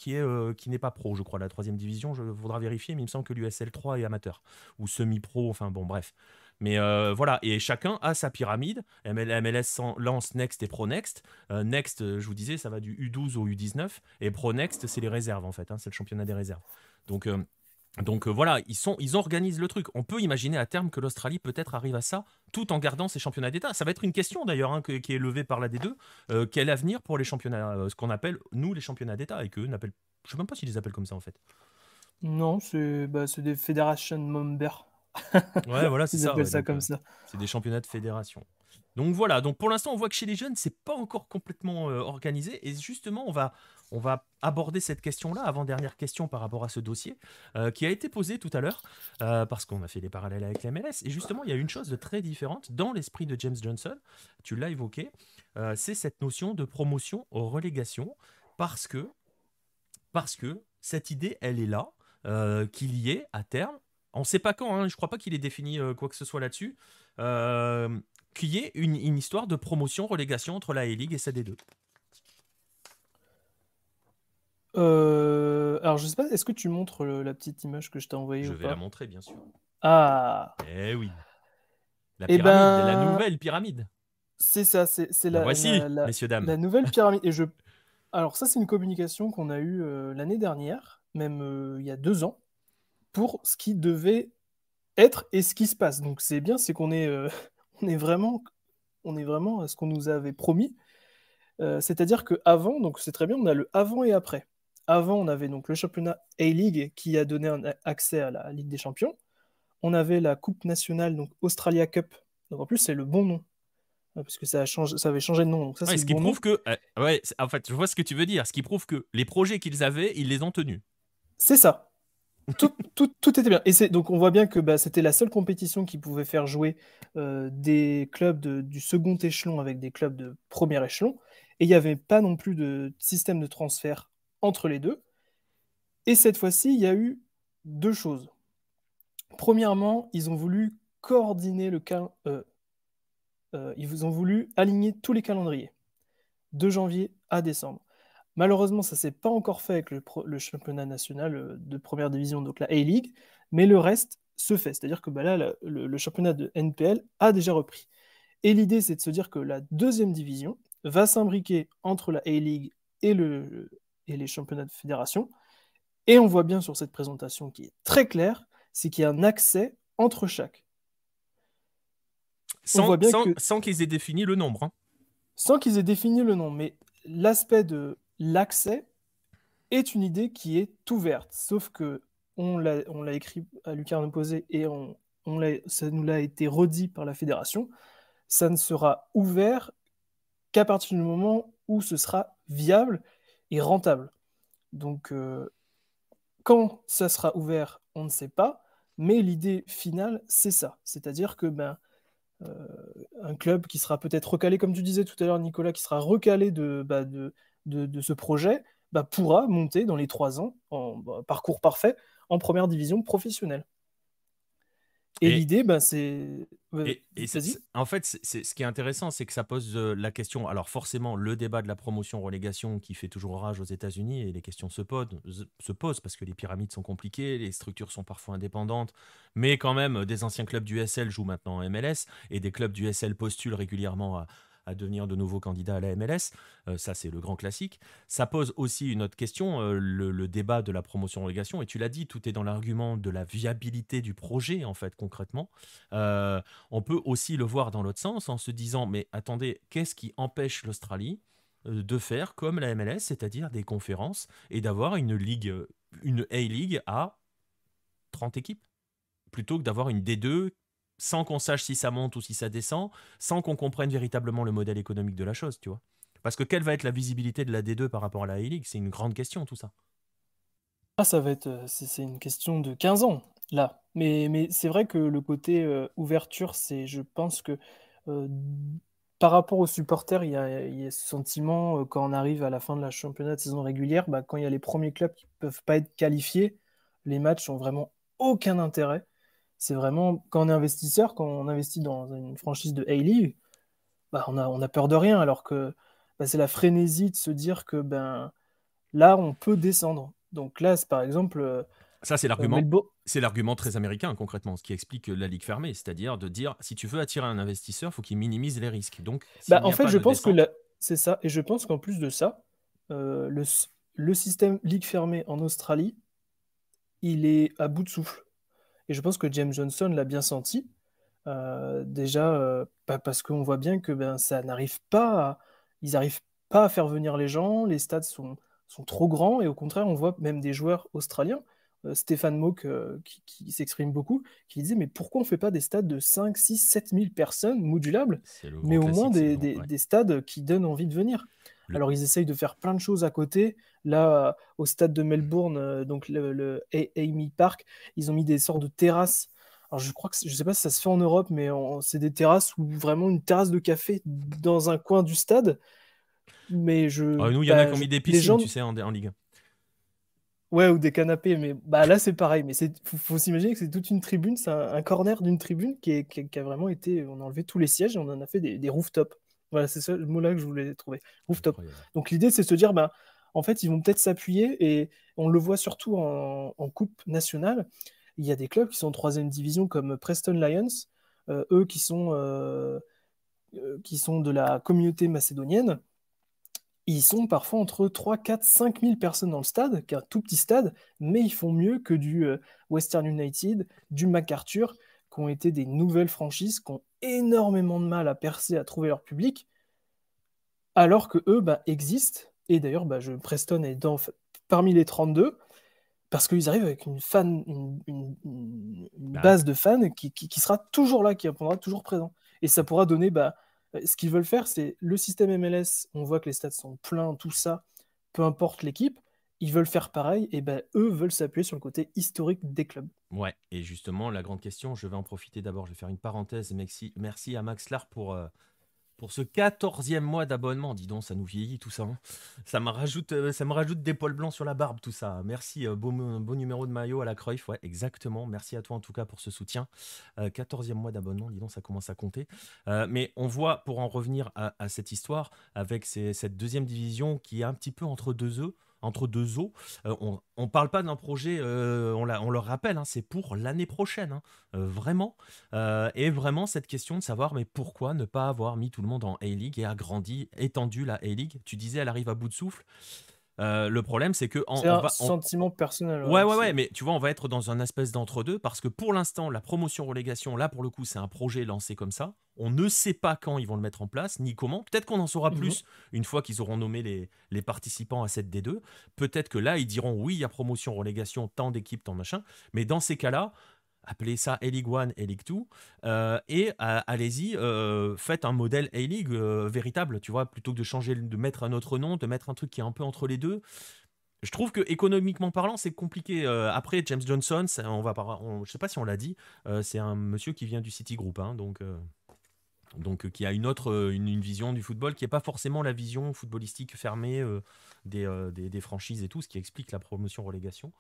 qui n'est pas pro, je crois. La troisième division, je voudrais vérifier, mais il me semble que l'USL 3 est amateur ou semi-pro, enfin bon, bref. Mais voilà, et chacun a sa pyramide. MLS lance Next et Pro Next. Next, je vous disais, ça va du U12 au U19. Et Pro Next, c'est les réserves en fait, hein, c'est le championnat des réserves. Donc, voilà, ils organisent le truc. On peut imaginer à terme que l'Australie peut-être arrive à ça tout en gardant ses championnats d'État. Ça va être une question d'ailleurs, hein, qui est levée par la D2. Quel avenir pour les championnats, ce qu'on appelle nous les championnats d'État et qu'eux n'appellent. Je sais même pas s'ils les appellent comme ça en fait. Non, c'est des Federation Members. Ouais, voilà, c'est Ils ça. appellent Ouais, ça donc comme ça. c'est des championnats de fédération. Donc voilà. Donc pour l'instant, on voit que chez les jeunes, c'est pas encore complètement organisé. Et justement, on va aborder cette question-là, avant-dernière question par rapport à ce dossier, qui a été posée tout à l'heure, parce qu'on a fait des parallèles avec la MLS. Et justement, il y a une chose de très différente dans l'esprit de James Johnson. Tu l'as évoqué, c'est cette notion de promotion aux relégations, parce que parce que cette idée, elle est là, qu'il y ait à terme, on ne sait pas quand, hein, je ne crois pas qu'il ait défini quoi que ce soit là-dessus, euh, qu'il y ait une histoire de promotion-relégation entre la A-League et sa D2. Alors, je sais pas, est-ce que tu montres la petite image que je t'ai envoyée Je ou vais la pas? montrer, bien sûr. Ah, Eh oui, la eh pyramide, la ben, nouvelle pyramide. c'est ça, c'est La voici, messieurs, dames. la nouvelle pyramide. Alors ça, c'est une communication qu'on a eue l'année dernière, même il y a 2 ans, pour ce qui devait être et ce qui se passe. Donc c'est bien, c'est qu'on est, on est vraiment à ce qu'on nous avait promis. C'est-à-dire que avant, donc c'est très bien, on a le avant et après. Avant, on avait donc le championnat A-League qui a donné un accès à la Ligue des Champions. On avait la Coupe nationale, donc Australia Cup. Donc en plus, c'est le bon nom, parce que ça avait changé de nom, donc ça Ouais, c'est ce le qui bon nom. prouve que, ouais, en fait, je vois ce que tu veux dire. Ce qui prouve que les projets qu'ils avaient, ils les ont tenus. C'est ça. Tout était bien. Et donc on voit bien que c'était la seule compétition qui pouvait faire jouer des clubs du second échelon avec des clubs de premier échelon. Et il n'y avait pas non plus de système de transfert entre les deux. Et cette fois-ci, il y a eu 2 choses. Premièrement, ils ont voulu coordonner ils ont voulu aligner tous les calendriers, de janvier à décembre. Malheureusement, ça ne s'est pas encore fait avec le championnat national de première division, donc la A-League, mais le reste se fait. C'est-à-dire que là, le championnat de NPL a déjà repris. Et l'idée, c'est de se dire que la deuxième division va s'imbriquer entre la A-League et les championnats de fédération. Et on voit bien sur cette présentation qui est très claire, c'est qu'il y a un accès entre chaque. On voit bien que Sans qu'ils aient défini le nombre. Hein. sans qu'ils aient défini le nom, mais l'aspect de l'accès est une idée qui est ouverte, sauf que on l'a écrit à lucarne opposée et ça nous l'a été redit par la fédération, ça ne sera ouvert qu'à partir du moment où ce sera viable et rentable. Donc, quand ça sera ouvert, on ne sait pas, mais l'idée finale, c'est ça. C'est-à-dire que euh, un club qui sera peut-être recalé, comme tu disais tout à l'heure, Nicolas, qui sera recalé de ce projet, pourra monter dans les 3 ans, en parcours parfait, en première division professionnelle. Et l'idée, c'est... Vas-y. En fait, ce qui est intéressant, c'est que ça pose la question. Alors forcément, le débat de la promotion-relégation qui fait toujours rage aux États-Unis, et les questions se posent parce que les pyramides sont compliquées, les structures sont parfois indépendantes, mais quand même, des anciens clubs du SL jouent maintenant en MLS, et des clubs du SL postulent régulièrement à devenir de nouveaux candidats à la MLS. Ça, c'est le grand classique. Ça pose aussi une autre question, le débat de la promotion-relégation. Et tu l'as dit, tout est dans l'argument de la viabilité du projet, en fait, concrètement. On peut aussi le voir dans l'autre sens, en se disant, mais attendez, qu'est-ce qui empêche l'Australie de faire comme la MLS, c'est-à-dire des conférences, et d'avoir une ligue, une A-League à 30 équipes, plutôt que d'avoir une D2 sans qu'on sache si ça monte ou si ça descend, sans qu'on comprenne véritablement le modèle économique de la chose, tu vois. Parce que quelle va être la visibilité de la D2 par rapport à la A-League? C'est une grande question, tout ça. Ça va être, c'est une question de 15 ans, là. Mais c'est vrai que le côté ouverture, je pense que euh, par rapport aux supporters, il y a ce sentiment, quand on arrive à la fin de la championnat de saison régulière, quand il y a les premiers clubs qui ne peuvent pas être qualifiés, les matchs n'ont vraiment aucun intérêt. C'est vraiment, quand on est investisseur, quand on investit dans une franchise de A-League, on a peur de rien, alors que c'est la frénésie de se dire que là, on peut descendre. Donc là, c'est par exemple Ça, c'est l'argument. Melbourne. C'est l'argument très américain, concrètement, ce qui explique la ligue fermée, c'est-à-dire de dire, si tu veux attirer un investisseur, il faut qu'il minimise les risques. Donc, En fait, je pense que c'est ça. Et je pense qu'en plus de ça, le système ligue fermée en Australie, il est à bout de souffle. Et je pense que James Johnson l'a bien senti. Déjà, parce qu'on voit bien que ça n'arrive pas ils n'arrivent pas à faire venir les gens, les stades sont trop grands, et au contraire, on voit même des joueurs australiens, Stéphane Mouk, qui s'exprime beaucoup, qui disait, mais pourquoi on ne fait pas des stades de 5, 6, 7 000 personnes modulables, mais au moins des stades qui donnent envie de venir. Alors, ils essayent de faire plein de choses à côté. Là, au stade de Melbourne, donc le Amy Park, ils ont mis des sortes de terrasses. Alors, je sais pas si ça se fait en Europe, mais c'est des terrasses, ou vraiment une terrasse de café dans un coin du stade. Mais nous, il y en a qui ont mis des piscines, tu sais, en Ligue 1. Ouais, ou des canapés, mais là c'est pareil. Mais faut s'imaginer que c'est toute une tribune, c'est un corner d'une tribune qui a vraiment été. On a enlevé tous les sièges et on en a fait des rooftops. Voilà, c'est ça le mot-là que je voulais trouver. Rooftop. Incroyable. Donc l'idée, c'est de se dire, en fait, ils vont peut-être s'appuyer, et on le voit surtout en Coupe nationale. Il y a des clubs qui sont en 3e division comme Preston Lions, eux qui sont de la communauté macédonienne. Ils sont parfois entre 3, 4, 5 000 personnes dans le stade, qui est un tout petit stade, mais ils font mieux que du Western United, du MacArthur, qui ont été des nouvelles franchises, qui ont énormément de mal à percer, à trouver leur public, alors que eux existent. Et d'ailleurs, Preston est parmi les 32, parce qu'ils arrivent avec une base de fans qui sera toujours là, qui répondra toujours présent. Et ça pourra donner... ce qu'ils veulent faire, c'est le système MLS. On voit que les stades sont pleins, tout ça, peu importe l'équipe. Ils veulent faire pareil, et eux veulent s'appuyer sur le côté historique des clubs. Ouais, et justement, la grande question, je vais en profiter d'abord, je vais faire une parenthèse. Merci à Max Lar pour ce 14e mois d'abonnement. Dis donc, ça nous vieillit tout ça. Hein. Ça me rajoute des poils blancs sur la barbe, tout ça. Merci, beau numéro de maillot à la Cruyff. Ouais, exactement. Merci à toi en tout cas pour ce soutien. 14e mois d'abonnement, dis donc, ça commence à compter. Mais on voit, pour en revenir à cette histoire, avec cette 2e division qui est un petit peu entre deux eaux. On ne parle pas d'un projet, on le rappelle, hein, c'est pour l'année prochaine, hein, vraiment. Et vraiment cette question de savoir, mais pourquoi ne pas avoir mis tout le monde en A-League et étendu la A-League? Tu disais, elle arrive à bout de souffle. Le problème, c'est que C'est un sentiment personnel. Ouais, mais tu vois, on va être dans un espèce d'entre-deux parce que pour l'instant, la promotion-relégation, là, pour le coup, c'est un projet lancé comme ça. On ne sait pas quand ils vont le mettre en place, ni comment. Peut-être qu'on en saura plus une fois qu'ils auront nommé les participants à cette D2. Peut-être que là, ils diront oui, il y a promotion-relégation, tant d'équipes, tant machin. Mais dans ces cas-là, appelez ça A-League 1, A-League 2, et allez-y, faites un modèle A-League véritable, tu vois, plutôt que de changer, de mettre un autre nom, de mettre un truc qui est un peu entre les deux. Je trouve que économiquement parlant, c'est compliqué. Après, James Johnson, je ne sais pas si on l'a dit, c'est un monsieur qui vient du Citigroup, hein, donc qui a une vision du football qui n'est pas forcément la vision footballistique fermée des franchises et tout, ce qui explique la promotion-relégation,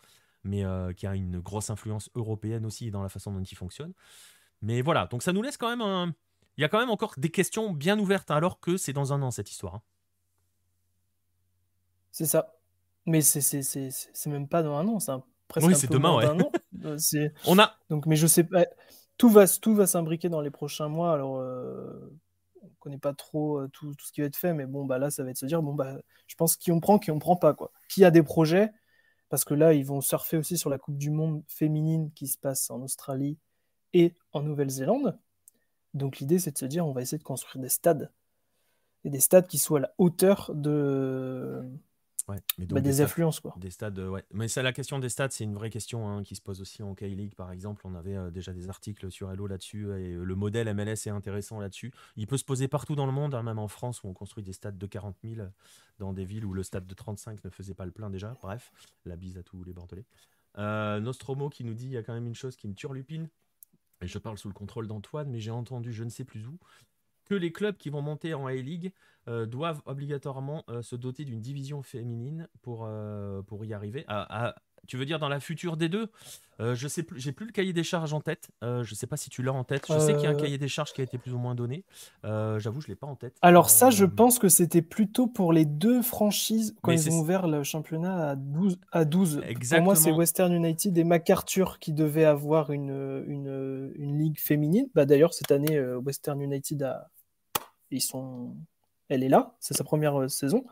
mais qui a une grosse influence européenne aussi dans la façon dont il fonctionne. Mais voilà, donc ça nous laisse quand même il y a quand même encore des questions bien ouvertes, alors que c'est dans un an cette histoire. Hein. C'est ça. Mais c'est même pas dans un an, c'est presque oui, un c'est peu demain, moins ouais. d'un an. On a... Donc, mais je sais pas, tout va s'imbriquer dans les prochains mois. Alors, on connaît pas trop tout ce qui va être fait, mais bon, bah là, ça va être se dire, bon, bah, je pense qui on prend pas, quoi. Qui a des projets, parce que là, ils vont surfer aussi sur la Coupe du Monde féminine qui se passe en Australie et en Nouvelle-Zélande. Donc, l'idée, c'est de se dire, on va essayer de construire des stades. Et des stades qui soient à la hauteur de... Ouais, mais donc des affluences, quoi. Des stades, ouais. Mais ça, la question des stades, c'est une vraie question hein, qui se pose aussi en K-League, par exemple. On avait déjà des articles sur Hello là-dessus, et le modèle MLS est intéressant là-dessus. Il peut se poser partout dans le monde, hein, même en France, où on construit des stades de 40 000 dans des villes où le stade de 35 ne faisait pas le plein déjà. Bref, la bise à tous les Bordelais. Nostromo qui nous dit, il y a quand même une chose qui me turlupine, et je parle sous le contrôle d'Antoine, mais j'ai entendu je ne sais plus où, que les clubs qui vont monter en A-League doivent obligatoirement se doter d'une division féminine pour y arriver. Tu veux dire dans la future D2 je sais plus, j'ai plus le cahier des charges en tête. Je sais pas si tu l'as en tête. Je sais qu'il y a un cahier des charges qui a été plus ou moins donné. J'avoue, je l'ai pas en tête. Alors ça, je pense que c'était plutôt pour les deux franchises quand ils ont ouvert le championnat à 12. Exactement. Pour moi, c'est Western United et MacArthur qui devaient avoir une ligue féminine. Bah, d'ailleurs, cette année, Western United elle est là, c'est sa première saison.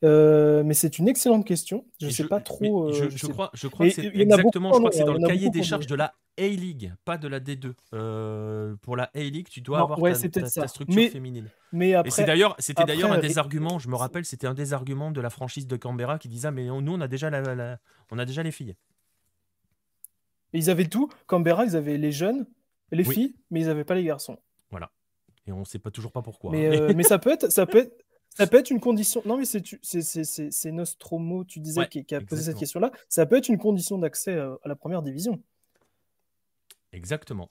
Mais c'est une excellente question. Je ne sais pas trop. Je crois que c'est exactement. Je crois que c'est dans le cahier des charges de la A-League, pas de la D2. Pour la A-League, tu dois avoir ta structure féminine. Mais après, c'était d'ailleurs un des arguments. Je me rappelle, c'était un des arguments de la franchise de Canberra qui disait mais nous on a déjà les filles. Et ils avaient tout. Canberra, ils avaient les jeunes, les filles, mais ils n'avaient pas les garçons. Voilà. Et on ne sait toujours pas pourquoi. Mais ça peut être une condition. Non, mais c'est Nostromo, tu disais, qui a posé cette question-là. Ça peut être une condition d'accès à la première division. Exactement.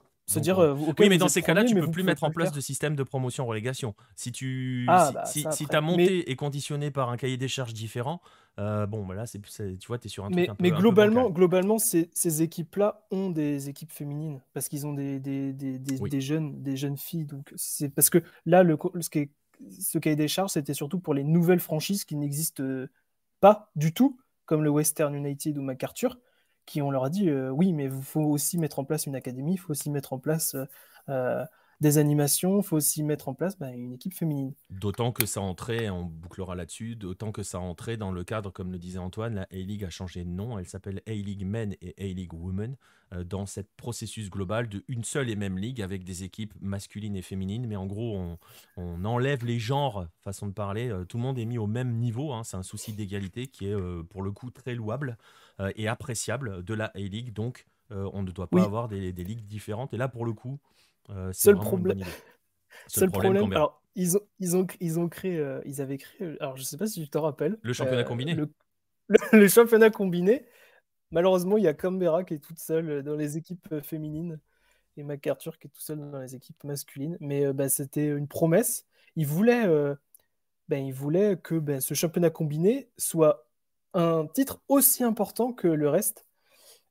Oui, mais dans ces cas-là, tu ne peux plus mettre en place de système de promotion-relégation. Si tu as monté et conditionné par un cahier des charges différent, bon, bah là, tu vois, tu es sur un truc un peu. Mais globalement, ces équipes-là ont des équipes féminines parce qu'ils ont des jeunes filles. Donc c'est parce que là, ce cahier des charges, c'était surtout pour les nouvelles franchises qui n'existent pas du tout, comme le Western United ou MacArthur, qui on leur a dit oui, mais il faut aussi mettre en place une académie, il faut aussi mettre en place des animations, il faut aussi mettre en place une équipe féminine. D'autant que ça entrait, on bouclera là-dessus, d'autant que ça entrait dans le cadre, comme le disait Antoine, la A-League a changé de nom, elle s'appelle A-League Men et A-League Women, dans ce processus global de une seule et même ligue avec des équipes masculines et féminines, mais en gros on enlève les genres, façon de parler, tout le monde est mis au même niveau, hein, c'est un souci d'égalité qui est pour le coup très louable et appréciable de la A-League, donc on ne doit pas avoir des ligues différentes, et là pour le coup c'est seul vraiment une bonne idée. Seul problème, alors ils avaient créé, alors je sais pas si tu te rappelles, le championnat combiné. Le championnat combiné. Malheureusement, il y a Canberra qui est toute seule dans les équipes féminines et MacArthur qui est tout seul dans les équipes masculines. Mais c'était une promesse. Ils voulaient que ce championnat combiné soit un titre aussi important que le reste.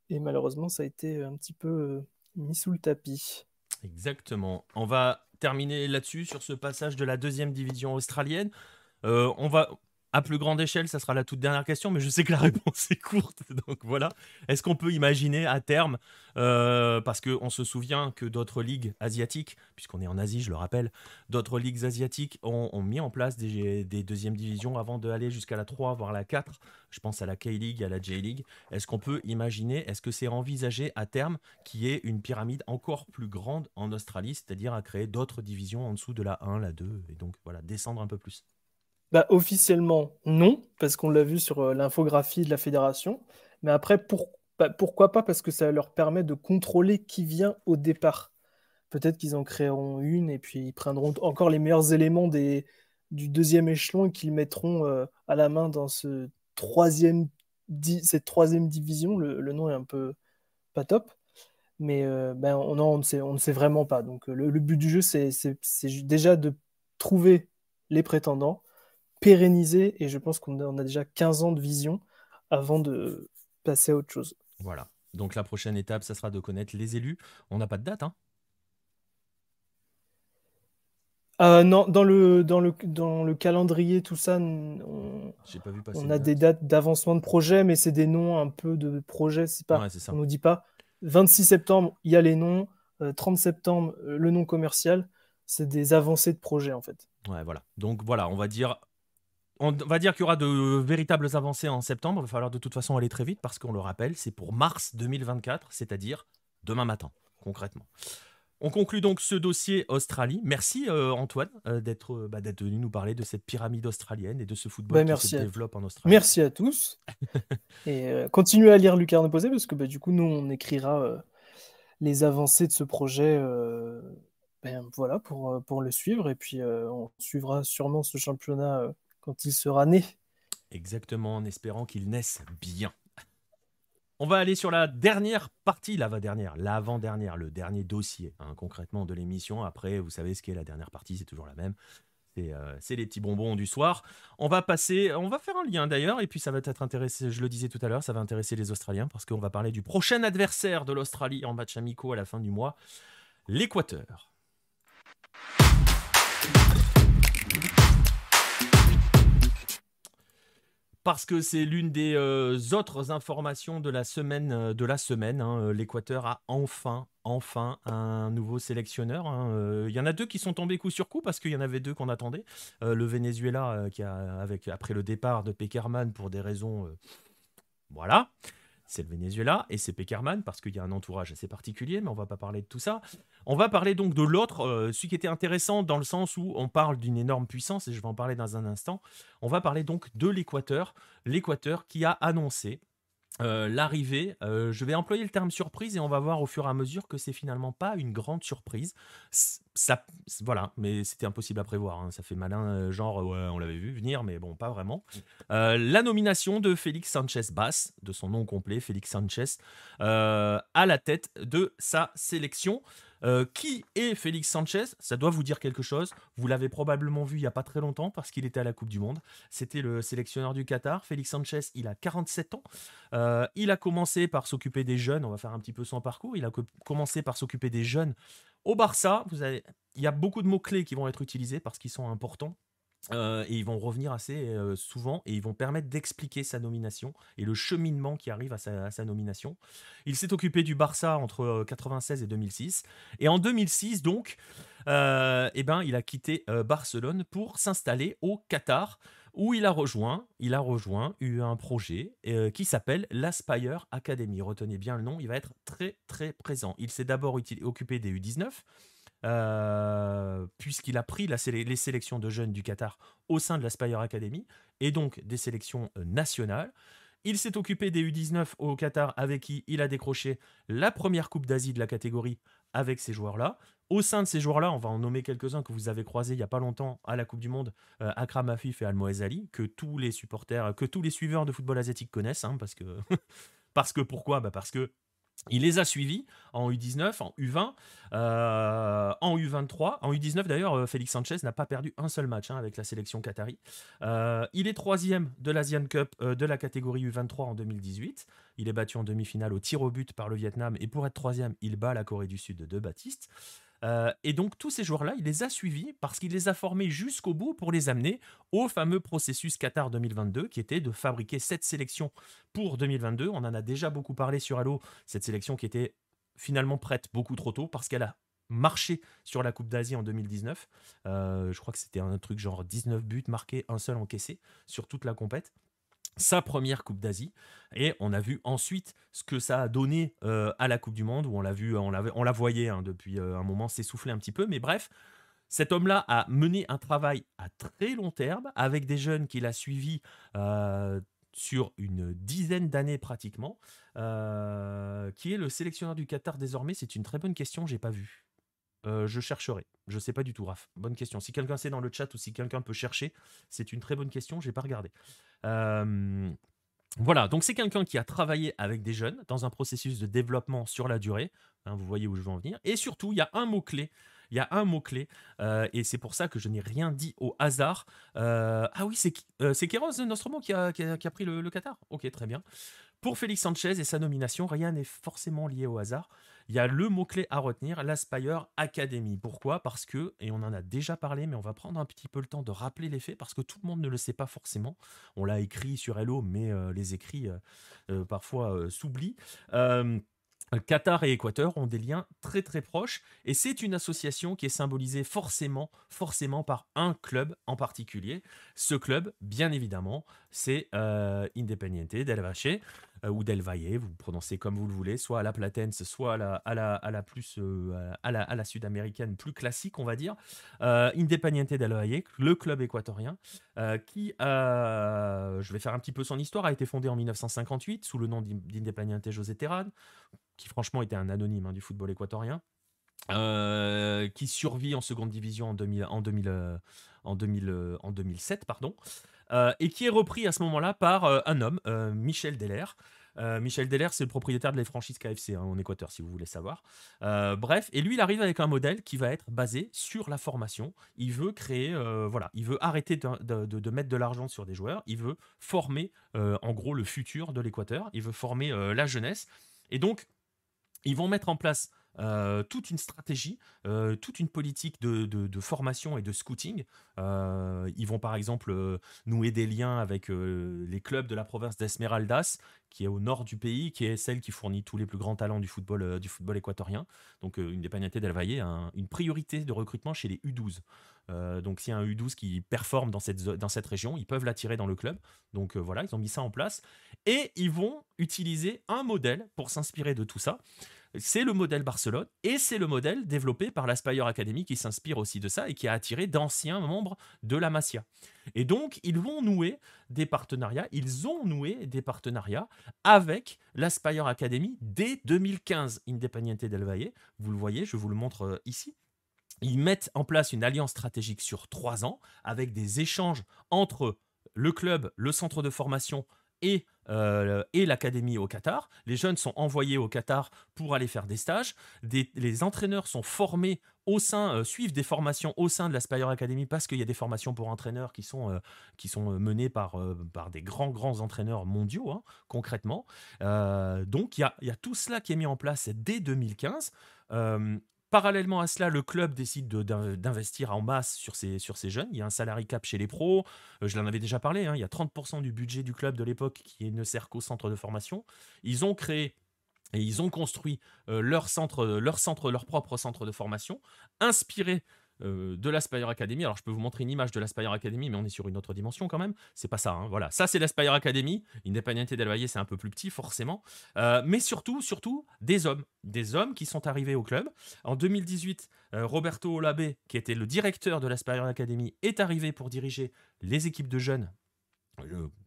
Et malheureusement, ça a été un petit peu mis sous le tapis. Exactement. On va terminer là-dessus, sur ce passage de la deuxième division australienne. On va À plus grande échelle, ça sera la toute dernière question, mais je sais que la réponse est courte, donc voilà. Est-ce qu'on peut imaginer à terme, parce qu'on se souvient que d'autres ligues asiatiques, puisqu'on est en Asie, je le rappelle, d'autres ligues asiatiques ont mis en place des deuxièmes divisions avant d'aller jusqu'à la 3, voire la 4. Je pense à la K-League, à la J-League. Est-ce qu'on peut imaginer, est-ce que c'est envisagé à terme qu'il y ait une pyramide encore plus grande en Australie, c'est-à-dire à créer d'autres divisions en dessous de la 1, la 2, et donc voilà, descendre un peu plus? Bah, officiellement, non, parce qu'on l'a vu sur l'infographie de la fédération. Mais après, bah, pourquoi pas? Parce que ça leur permet de contrôler qui vient au départ. Peut-être qu'ils en créeront une et puis ils prendront encore les meilleurs éléments du deuxième échelon et qu'ils mettront à la main dans cette troisième division. Le nom est un peu pas top, mais ben, on ne sait vraiment pas. Donc le but du jeu, c'est déjà de trouver les prétendants, pérenniser, et je pense qu'on a déjà 15 ans de vision avant de passer à autre chose. Voilà. Donc la prochaine étape, ça sera de connaître les élus. On n'a pas de date, hein? Non, dans le calendrier, tout ça, J'ai pas vu passer on de a des date. dates d'avancement de projet, mais c'est des noms un peu de projets. Ouais, c'est On ça. nous dit pas 26 septembre, il y a les noms, 30 septembre, le nom commercial. C'est des avancées de projet, en fait. Ouais, voilà. Donc voilà, on va dire qu'il y aura de véritables avancées en septembre. Il va falloir de toute façon aller très vite parce qu'on le rappelle, c'est pour mars 2024, c'est-à-dire demain matin, concrètement. On conclut donc ce dossier Australie. Merci Antoine d'être venu nous parler de cette pyramide australienne et de ce football Ben, qui se développe en Australie. merci à tous. Et continuez à lire Lucarne Posé parce que bah, du coup, nous, on écrira les avancées de ce projet ben, voilà, pour le suivre. Et puis, on suivra sûrement ce championnat quand il sera né. Exactement, en espérant qu'il naisse bien. On va aller sur la dernière partie, l'avant-dernière, le dernier dossier, hein, concrètement, de l'émission. Après, vous savez ce qu'est la dernière partie, c'est toujours la même. C'est les petits bonbons du soir. On va faire un lien d'ailleurs, et puis ça va être intéressé, je le disais tout à l'heure, ça va intéresser les Australiens, parce qu'on va parler du prochain adversaire de l'Australie en match amicaux à la fin du mois, l'Équateur. Parce que c'est l'une des autres informations de la semaine. Hein. L'Équateur a enfin un nouveau sélectionneur. Hein. Il y en a deux qui sont tombés coup sur coup parce qu'il y en avait deux qu'on attendait. Le Venezuela après le départ de Pekerman pour des raisons... voilà. C'est le Venezuela et c'est Pekerman parce qu'il y a un entourage assez particulier, mais on va pas parler de tout ça. On va parler donc de l'autre, celui qui était intéressant dans le sens où on parle d'une énorme puissance, et je vais en parler dans un instant. On va parler donc de l'Équateur qui a annoncé l'arrivée, je vais employer le terme surprise et on va voir au fur et à mesure que c'est finalement pas une grande surprise. Voilà, mais c'était impossible à prévoir. Hein. Ça fait malin, genre ouais, on l'avait vu venir, mais bon, pas vraiment. La nomination de Félix Sanchez Bass, de son nom complet, Félix Sanchez, à la tête de sa sélection. Qui est Félix Sanchez? Ça doit vous dire quelque chose. Vous l'avez probablement vu il n'y a pas très longtemps parce qu'il était à la Coupe du Monde. C'était le sélectionneur du Qatar. Félix Sanchez, il a 47 ans. Il a commencé par s'occuper des jeunes. On va faire un petit peu son parcours. Il a commencé par s'occuper des jeunes au Barça. Il y a beaucoup de mots-clés qui vont être utilisés parce qu'ils sont importants. Et ils vont revenir assez souvent et ils vont permettre d'expliquer sa nomination et le cheminement qui arrive à sa nomination. Il s'est occupé du Barça entre 96 et 2006. Et en 2006, donc, il a quitté Barcelone pour s'installer au Qatar, où il a rejoint un projet qui s'appelle l'Aspire Academy. Retenez bien le nom, il va être très très présent. Il s'est d'abord occupé des U19, puisqu'il a pris les sélections de jeunes du Qatar au sein de l'Aspire Academy, et donc des sélections nationales. Il s'est occupé des U19 au Qatar, avec qui il a décroché la première Coupe d'Asie de la catégorie avec ces joueurs-là. Au sein de ces joueurs-là, on va en nommer quelques-uns que vous avez croisés il n'y a pas longtemps à la Coupe du Monde, Akram Afif et Almoez Ali, que tous les suiveurs de football asiatique connaissent, hein, parce que pourquoi? Parce que il les a suivis en U19, en U20, en U23. En U19, d'ailleurs, Félix Sanchez n'a pas perdu un seul match avec la sélection qatari. Il est troisième de l'Asian Cup de la catégorie U23 en 2018. Il est battu en demi-finale au tir au but par le Vietnam. Et pour être troisième, il bat la Corée du Sud de Baptiste. Et donc, tous ces joueurs-là, il les a suivis parce qu'il les a formés jusqu'au bout pour les amener au fameux processus Qatar 2022, qui était de fabriquer cette sélection pour 2022. On en a déjà beaucoup parlé sur Halo, cette sélection qui était finalement prête beaucoup trop tôt parce qu'elle a marché sur la Coupe d'Asie en 2019. Je crois que c'était un truc genre 19 buts marqués, un seul encaissé sur toute la compète. Sa première Coupe d'Asie, et on a vu ensuite ce que ça a donné à la Coupe du Monde, où on l'a vu, on la voyait depuis un moment s'essouffler un petit peu, mais bref, cet homme-là a mené un travail à très long terme avec des jeunes qu'il a suivis sur une dizaine d'années pratiquement. Qui est le sélectionneur du Qatar désormais? C'est une très bonne question, j'ai pas vu. Je chercherai. Je sais pas du tout, Raph. Bonne question. Si quelqu'un sait dans le chat ou si quelqu'un peut chercher, c'est une très bonne question, j'ai pas regardé. Voilà, donc c'est quelqu'un qui a travaillé avec des jeunes dans un processus de développement sur la durée. Hein, vous voyez où je veux en venir. Et surtout, il y a un mot-clé. Il y a un mot-clé, et c'est pour ça que je n'ai rien dit au hasard. Ah oui, c'est Kéros Nostromo qui a pris le Qatar. Ok, très bien. Pour Félix Sanchez et sa nomination, rien n'est forcément lié au hasard. Il y a le mot-clé à retenir, l'Aspire Academy. Pourquoi? Parce que, et on en a déjà parlé, mais on va prendre un petit peu le temps de rappeler les faits, parce que tout le monde ne le sait pas forcément. On l'a écrit sur Hello, mais les écrits parfois s'oublient. Qatar et Équateur ont des liens très très proches, et c'est une association qui est symbolisée forcément par un club en particulier. Ce club, bien évidemment, c'est Independiente del Valle, ou del Valle, vous prononcez comme vous le voulez, soit à la platense, soit à la plus à la sud-américaine plus classique, on va dire. Independiente del Valle, le club équatorien, qui, je vais faire un petit peu son histoire, a été fondé en 1958 sous le nom d'Independiente José Terán, qui franchement était un anonyme du football équatorien, qui survit en seconde division en 2007, pardon, et qui est repris à ce moment-là par un homme, Michel Deller. Michel Deller, c'est le propriétaire de la franchise KFC en Équateur, si vous voulez savoir. Bref, et lui, il arrive avec un modèle qui va être basé sur la formation. Il veut créer, voilà, il veut arrêter de mettre de l'argent sur des joueurs. Il veut former, en gros, le futur de l'Équateur. Il veut former la jeunesse. Et donc, ils vont mettre en place toute une stratégie, toute une politique de formation et de scouting. Ils vont par exemple nouer des liens avec les clubs de la province d'Esmeraldas, qui est au nord du pays, qui est celle qui fournit tous les plus grands talents du football équatorien. Donc Independiente del Valle a une priorité de recrutement chez les U12. Donc s'il y a un U12 qui performe dans cette région, ils peuvent l'attirer dans le club. Donc voilà, ils ont mis ça en place. Et ils vont utiliser un modèle pour s'inspirer de tout ça. C'est le modèle Barcelone, et c'est le modèle développé par l'Aspire Academy qui s'inspire aussi de ça et qui a attiré d'anciens membres de la Masia. Et donc, ils ont noué des partenariats avec l'Aspire Academy dès 2015. Independiente del Valle, vous le voyez, je vous le montre ici. Ils mettent en place une alliance stratégique sur 3 ans avec des échanges entre le club, le centre de formation et l'académie au Qatar. Les jeunes sont envoyés au Qatar pour aller faire des stages. Les entraîneurs sont formés suivent des formations au sein de l'Aspire Academy, parce qu'il y a des formations pour entraîneurs qui sont menées par des grands entraîneurs mondiaux, concrètement. Donc il y a tout cela qui est mis en place dès 2015. Parallèlement à cela, le club décide d'investir en masse sur ces jeunes. Il y a un salary cap chez les pros. Je l'en avais déjà parlé. Il y a 30% du budget du club de l'époque qui ne sert qu'au centre de formation. Ils ont créé et ils ont construit leur propre centre de formation, inspiré de l'Aspire Academy. Alors je peux vous montrer une image de l'Aspire Academy, mais on est sur une autre dimension quand même. C'est pas ça, voilà. Ça c'est l'Aspire Academy. Independiente del Valle, c'est un peu plus petit forcément, mais surtout des hommes qui sont arrivés au club. En 2018, Roberto Olabe, qui était le directeur de l'Aspire Academy, est arrivé pour diriger les équipes de jeunes,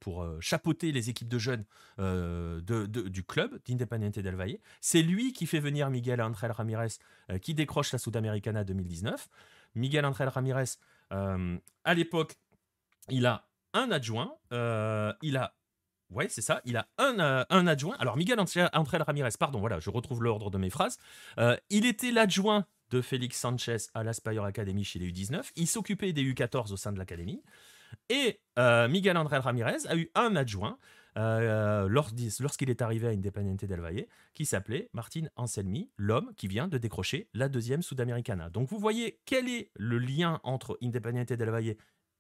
pour chapeauter les équipes de jeunes du club d'Independiente del Valle. C'est lui qui fait venir Miguel Ángel Ramírez, qui décroche la Sudamericana 2019. Miguel Ángel Ramírez, à l'époque, il a un adjoint. Ouais, c'est ça, il a un adjoint. Alors, Miguel Ángel Ramírez, pardon, voilà, je retrouve l'ordre de mes phrases. Il était l'adjoint de Félix Sanchez à l'Aspire Academy chez les U19. Il s'occupait des U14 au sein de l'académie. Et Miguel Ángel Ramírez a eu un adjoint lorsqu'il est arrivé à Independiente del Valle, qui s'appelait Martin Anselmi, l'homme qui vient de décrocher la deuxième Sudamericana. Donc vous voyez quel est le lien entre Independiente del Valle,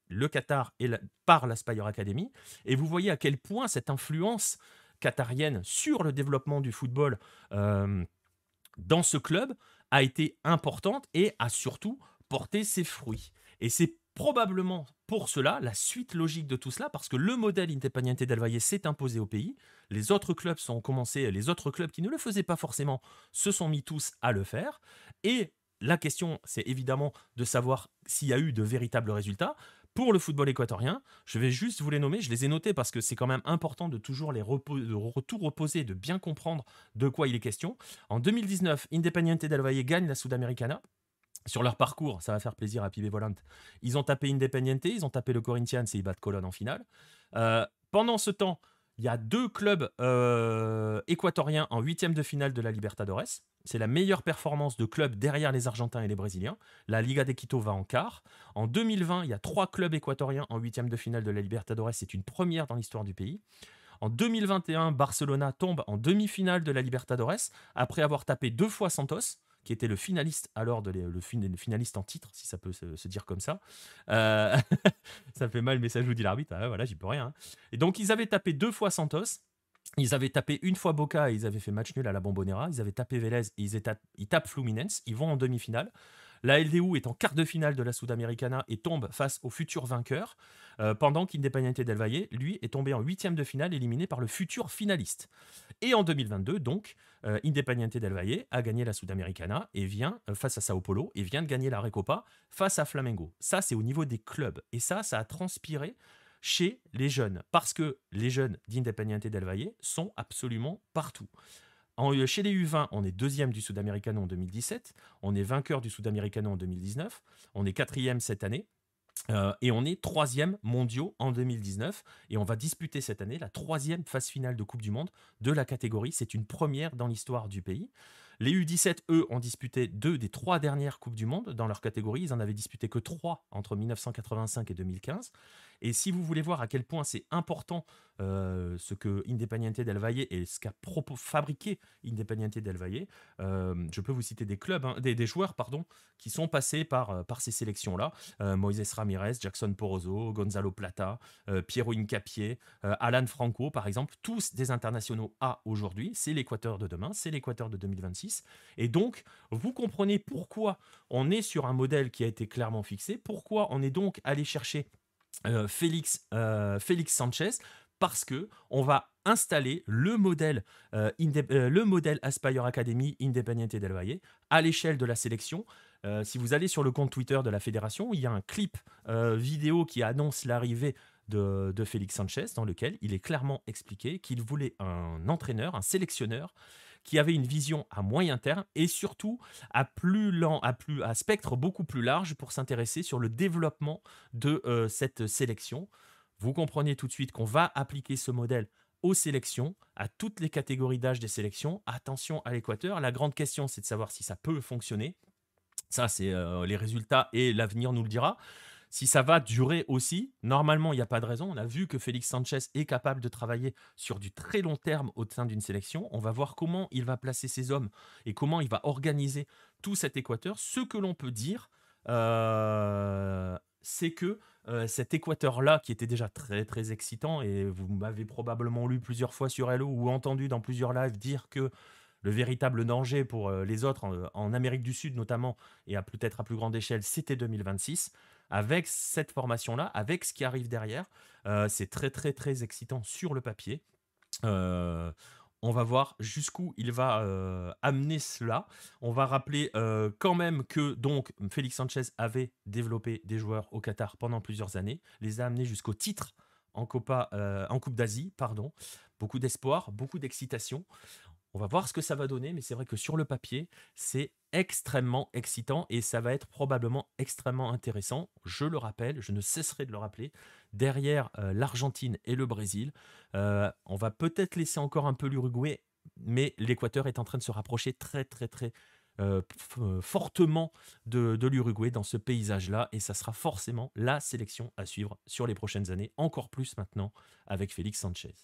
le Qatar et par la Spire Academy, et vous voyez à quel point cette influence qatarienne sur le développement du football dans ce club a été importante et a surtout porté ses fruits. Et c'est probablement pour cela la suite logique de tout cela, parce que le modèle Independiente del Valle s'est imposé au pays. Les autres clubs les autres clubs qui ne le faisaient pas forcément se sont mis tous à le faire. Et la question, c'est évidemment de savoir s'il y a eu de véritables résultats. Pour le football équatorien, je vais juste vous les nommer, je les ai notés parce que c'est quand même important de toujours tout reposer, de bien comprendre de quoi il est question. En 2019, Independiente del Valle gagne la Sudamericana. Sur leur parcours, ça va faire plaisir à Pibe Volant. Ils ont tapé Independiente, ils ont tapé le Corinthians et ils battent Colón en finale. Pendant ce temps, il y a 2 clubs équatoriens en 8e de finale de la Libertadores. C'est la meilleure performance de club derrière les Argentins et les Brésiliens. La Liga de Quito va en quart. En 2020, il y a 3 clubs équatoriens en 8e de finale de la Libertadores. C'est une première dans l'histoire du pays. En 2021, Barcelona tombe en demi-finale de la Libertadores après avoir tapé 2 fois Santos, qui était le finaliste alors le finaliste en titre, si ça peut se dire comme ça. Ça fait mal, mais ça joue dit l'arbitre. Ah, voilà, j'y peux rien. Hein. Et donc, ils avaient tapé 2 fois Santos. Ils avaient tapé une fois Boca et ils avaient fait match nul à la Bombonera. Ils avaient tapé Vélez et ils tapent Fluminense. Ils vont en demi-finale. La LDU est en quart de finale de la Sudamericana et tombe face au futur vainqueur, pendant qu'Independiente del Valle, lui, est tombé en 8e de finale, éliminé par le futur finaliste. Et en 2022, donc, Independiente del Valle a gagné la Sudamericana et vient face à Sao Paulo et vient de gagner la Recopa face à Flamengo. Ça, c'est au niveau des clubs. Et ça a transpiré chez les jeunes, parce que les jeunes d'Independiente del Valle sont absolument partout. Chez les U20, on est 2e du Sudamericano en 2017, on est vainqueur du Sudamericano en 2019, on est 4e cette année, et on est 3e mondiaux en 2019, et on va disputer cette année la 3e phase finale de Coupe du Monde de la catégorie. C'est une première dans l'histoire du pays. Les U17, eux, ont disputé 2 des 3 dernières Coupes du Monde dans leur catégorie. Ils en avaient disputé que 3 entre 1985 et 2015. Et si vous voulez voir à quel point c'est important ce que Independiente del Valle et ce qu'a fabriqué Independiente del Valle, je peux vous citer des clubs, hein, des joueurs qui sont passés par ces sélections-là. Moises Ramirez, Jackson Porozo, Gonzalo Plata, Piero Hincapié, Alan Franco, par exemple, tous des internationaux A aujourd'hui. C'est l'Équateur de demain, c'est l'Équateur de 2026. Et donc, vous comprenez pourquoi on est sur un modèle qui a été clairement fixé, pourquoi on est donc allé chercher Félix Sanchez, parce que on va installer le modèle Aspire Academy Independiente del Valle à l'échelle de la sélection. Si vous allez sur le compte Twitter de la fédération, il y a un clip vidéo qui annonce l'arrivée de Félix Sanchez, dans lequel il est clairement expliqué qu'il voulait un entraîneur, un sélectionneur qui avait une vision à moyen terme et surtout à spectre beaucoup plus large pour s'intéresser sur le développement de cette sélection. Vous comprenez tout de suite qu'on va appliquer ce modèle aux sélections, à toutes les catégories d'âge des sélections. Attention à l'Équateur, la grande question c'est de savoir si ça peut fonctionner. Ça, c'est les résultats et l'avenir nous le dira. Si ça va durer aussi, normalement, il n'y a pas de raison. On a vu que Félix Sanchez est capable de travailler sur du très long terme au sein d'une sélection. On va voir comment il va placer ses hommes et comment il va organiser tout cet Équateur. Ce que l'on peut dire, c'est que cet Équateur-là, qui était déjà très très excitant, et vous m'avez probablement lu plusieurs fois sur Hello ou entendu dans plusieurs lives dire que le véritable danger pour les autres, en Amérique du Sud notamment, et peut-être à plus grande échelle, c'était 2026. Avec cette formation-là, avec ce qui arrive derrière, c'est très très très excitant sur le papier. On va voir jusqu'où il va amener cela. On va rappeler quand même que donc Félix Sanchez avait développé des joueurs au Qatar pendant plusieurs années, les a amenés jusqu'au titre en Coupe d'Asie, pardon. Beaucoup d'espoir, beaucoup d'excitation. On va voir ce que ça va donner, mais c'est vrai que sur le papier, c'est extrêmement excitant et ça va être probablement extrêmement intéressant. Je le rappelle, je ne cesserai de le rappeler, derrière l'Argentine et le Brésil, on va peut-être laisser encore un peu l'Uruguay, mais l'Équateur est en train de se rapprocher très très très fortement de l'Uruguay dans ce paysage-là, et ça sera forcément la sélection à suivre sur les prochaines années, encore plus maintenant avec Félix Sanchez.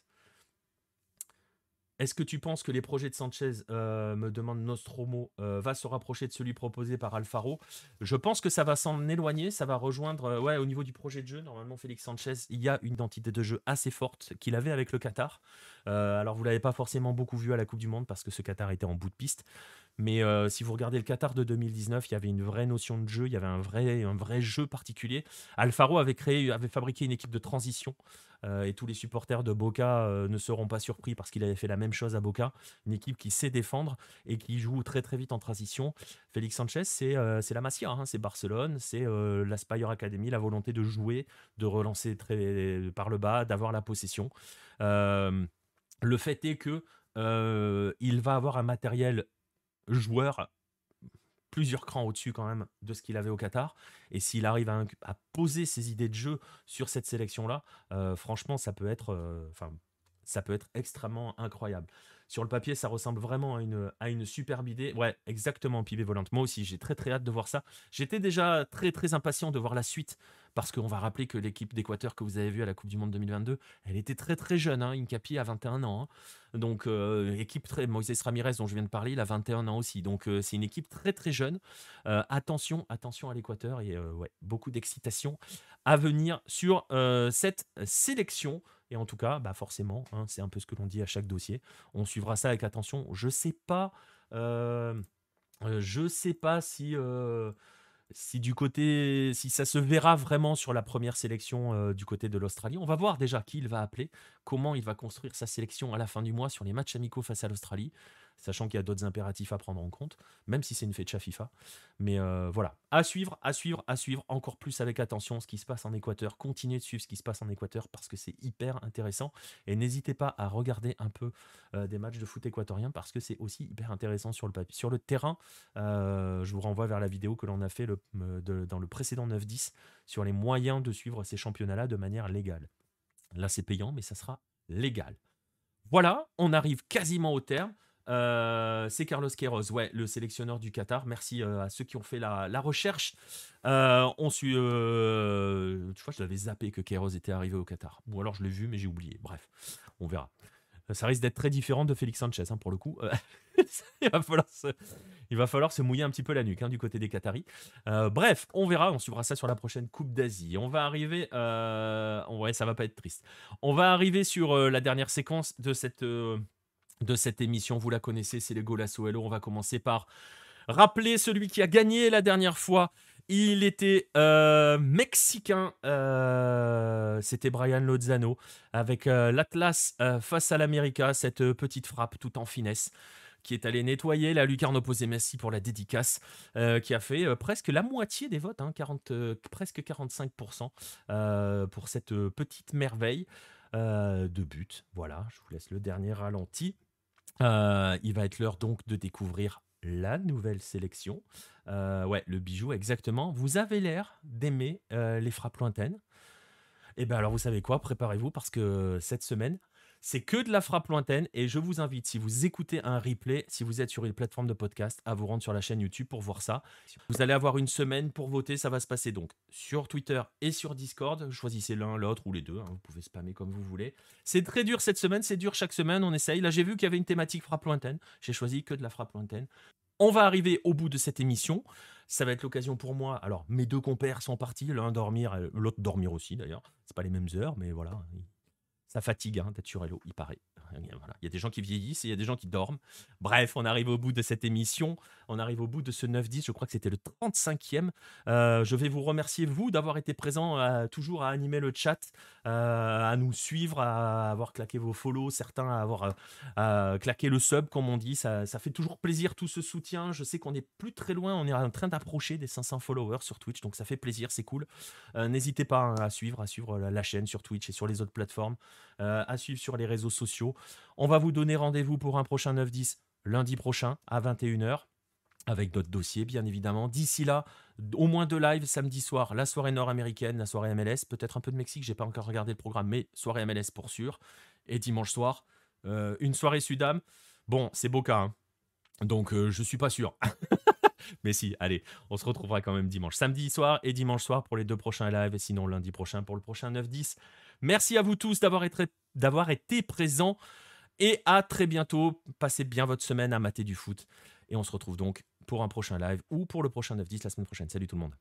Est-ce que tu penses que les projets de Sanchez, me demande Nostromo, va se rapprocher de celui proposé par Alfaro? Je pense que ça va s'en éloigner, ça va rejoindre, ouais, au niveau du projet de jeu, normalement, Félix Sanchez, il y a une identité de jeu assez forte qu'il avait avec le Qatar. Alors, vous l'avez pas forcément beaucoup vu à la Coupe du Monde parce que ce Qatar était en bout de piste. Mais si vous regardez le Qatar de 2019, il y avait une vraie notion de jeu, il y avait un vrai jeu particulier. Alfaro avait fabriqué une équipe de transition et tous les supporters de Boca ne seront pas surpris parce qu'il avait fait la même chose à Boca. Une équipe qui sait défendre et qui joue très très vite en transition. Félix Sanchez, c'est la Masia, hein, c'est Barcelone, c'est la Spire Academy, la volonté de jouer, de relancer par le bas, d'avoir la possession. Euh, le fait est que il va avoir un matériel joueur plusieurs crans au-dessus quand même de ce qu'il avait au Qatar. Et s'il arrive à poser ses idées de jeu sur cette sélection-là, franchement, ça peut être extrêmement incroyable. Sur le papier, ça ressemble vraiment à une superbe idée. Ouais, exactement, pivot volante. Moi aussi, j'ai très très hâte de voir ça. J'étais déjà très très impatient de voir la suite parce qu'on va rappeler que l'équipe d'Équateur que vous avez vue à la Coupe du Monde 2022, elle était très très jeune, hein, Incapi a 21 ans. Hein. Donc, équipe très. Moïse Ramirez, dont je viens de parler, il a 21 ans aussi. Donc, c'est une équipe très très jeune. Attention à l'Équateur et ouais, beaucoup d'excitation à venir sur cette sélection. Et en tout cas, bah forcément, hein, c'est un peu ce que l'on dit à chaque dossier. On suivra ça avec attention. Je sais pas si du côté, si ça se verra vraiment sur la première sélection du côté de l'Australie. On va voir déjà qui il va appeler, comment il va construire sa sélection à la fin du mois sur les matchs amicaux face à l'Australie, sachant qu'il y a d'autres impératifs à prendre en compte, même si c'est une fecha FIFA. Mais voilà, à suivre, encore plus avec attention ce qui se passe en Équateur. Continuez de suivre ce qui se passe en Équateur parce que c'est hyper intéressant. Et n'hésitez pas à regarder un peu des matchs de foot équatorien parce que c'est aussi hyper intéressant sur le papier. Sur le terrain, je vous renvoie vers la vidéo que l'on a fait dans le précédent 9-10 sur les moyens de suivre ces championnats-là de manière légale. Là, c'est payant, mais ça sera légal. Voilà, on arrive quasiment au terme. C'est Carlos Queiroz, ouais, le sélectionneur du Qatar. Merci à ceux qui ont fait la recherche. Tu vois, je l'avais zappé que Queiroz était arrivé au Qatar. Ou alors je l'ai vu, mais j'ai oublié. Bref, on verra. Ça risque d'être très différent de Félix Sanchez, hein, pour le coup. il va falloir se mouiller un petit peu la nuque, hein, du côté des Qataris. Bref, on verra, on suivra ça sur la prochaine Coupe d'Asie. On va arriver... ouais, ça va pas être triste. On va arriver sur la dernière séquence de cette émission. Vous la connaissez, c'est les Golasso Hello. On va commencer par rappeler celui qui a gagné la dernière fois. Il était mexicain, c'était Brian Lozano, avec l'Atlas face à l'América, cette petite frappe tout en finesse, qui est allé nettoyer la lucarne opposée Messi pour la dédicace, qui a fait presque la moitié des votes, hein, presque 45% pour cette petite merveille de but. Voilà, je vous laisse le dernier ralenti. Il va être l'heure donc de découvrir la nouvelle sélection. Ouais, le bijou, exactement. Vous avez l'air d'aimer les frappes lointaines. Et bien alors, vous savez quoi? Préparez-vous parce que cette semaine, c'est que de la frappe lointaine. Et je vous invite, si vous écoutez un replay, si vous êtes sur une plateforme de podcast, à vous rendre sur la chaîne YouTube pour voir ça. Vous allez avoir une semaine pour voter. Ça va se passer donc sur Twitter et sur Discord. Choisissez l'un, l'autre ou les deux. Hein. Vous pouvez spammer comme vous voulez. C'est très dur cette semaine. C'est dur chaque semaine. On essaye. Là, j'ai vu qu'il y avait une thématique frappe lointaine. J'ai choisi que de la frappe lointaine. On va arriver au bout de cette émission. Ça va être l'occasion pour moi. Alors, mes deux compères sont partis. L'un dormir, l'autre dormir aussi d'ailleurs. C'est pas les mêmes heures, mais voilà. Ça fatigue hein, d'être sur Hello, il paraît. Voilà. Il y a des gens qui vieillissent et il y a des gens qui dorment. Bref, on arrive au bout de cette émission. On arrive au bout de ce 9-10. Je crois que c'était le 35e. Je vais vous remercier, vous, d'avoir été présents, toujours à animer le chat, à nous suivre, à avoir claqué vos follow, certains à avoir claqué le sub, comme on dit. Ça fait toujours plaisir, tout ce soutien. Je sais qu'on n'est plus très loin. On est en train d'approcher des 500 followers sur Twitch. Donc, ça fait plaisir, c'est cool. N'hésitez pas hein, à suivre la chaîne sur Twitch et sur les autres plateformes. À suivre sur les réseaux sociaux. On va vous donner rendez-vous pour un prochain 9-10 lundi prochain à 21h avec d'autres dossiers bien évidemment. D'ici là, au moins 2 lives samedi soir, la soirée nord-américaine, la soirée MLS, peut-être un peu de Mexique, j'ai pas encore regardé le programme, mais soirée MLS pour sûr. Et dimanche soir, une soirée Sudam. Bon, c'est Boca, hein. Donc je suis pas sûr. Mais si, allez, on se retrouvera quand même dimanche. Samedi soir et dimanche soir pour les 2 prochains lives et sinon lundi prochain pour le prochain 9-10. Merci à vous tous d'avoir été présents Et à très bientôt. Passez bien votre semaine à mater du foot. Et on se retrouve donc pour un prochain live ou pour le prochain 9-10 la semaine prochaine. Salut tout le monde.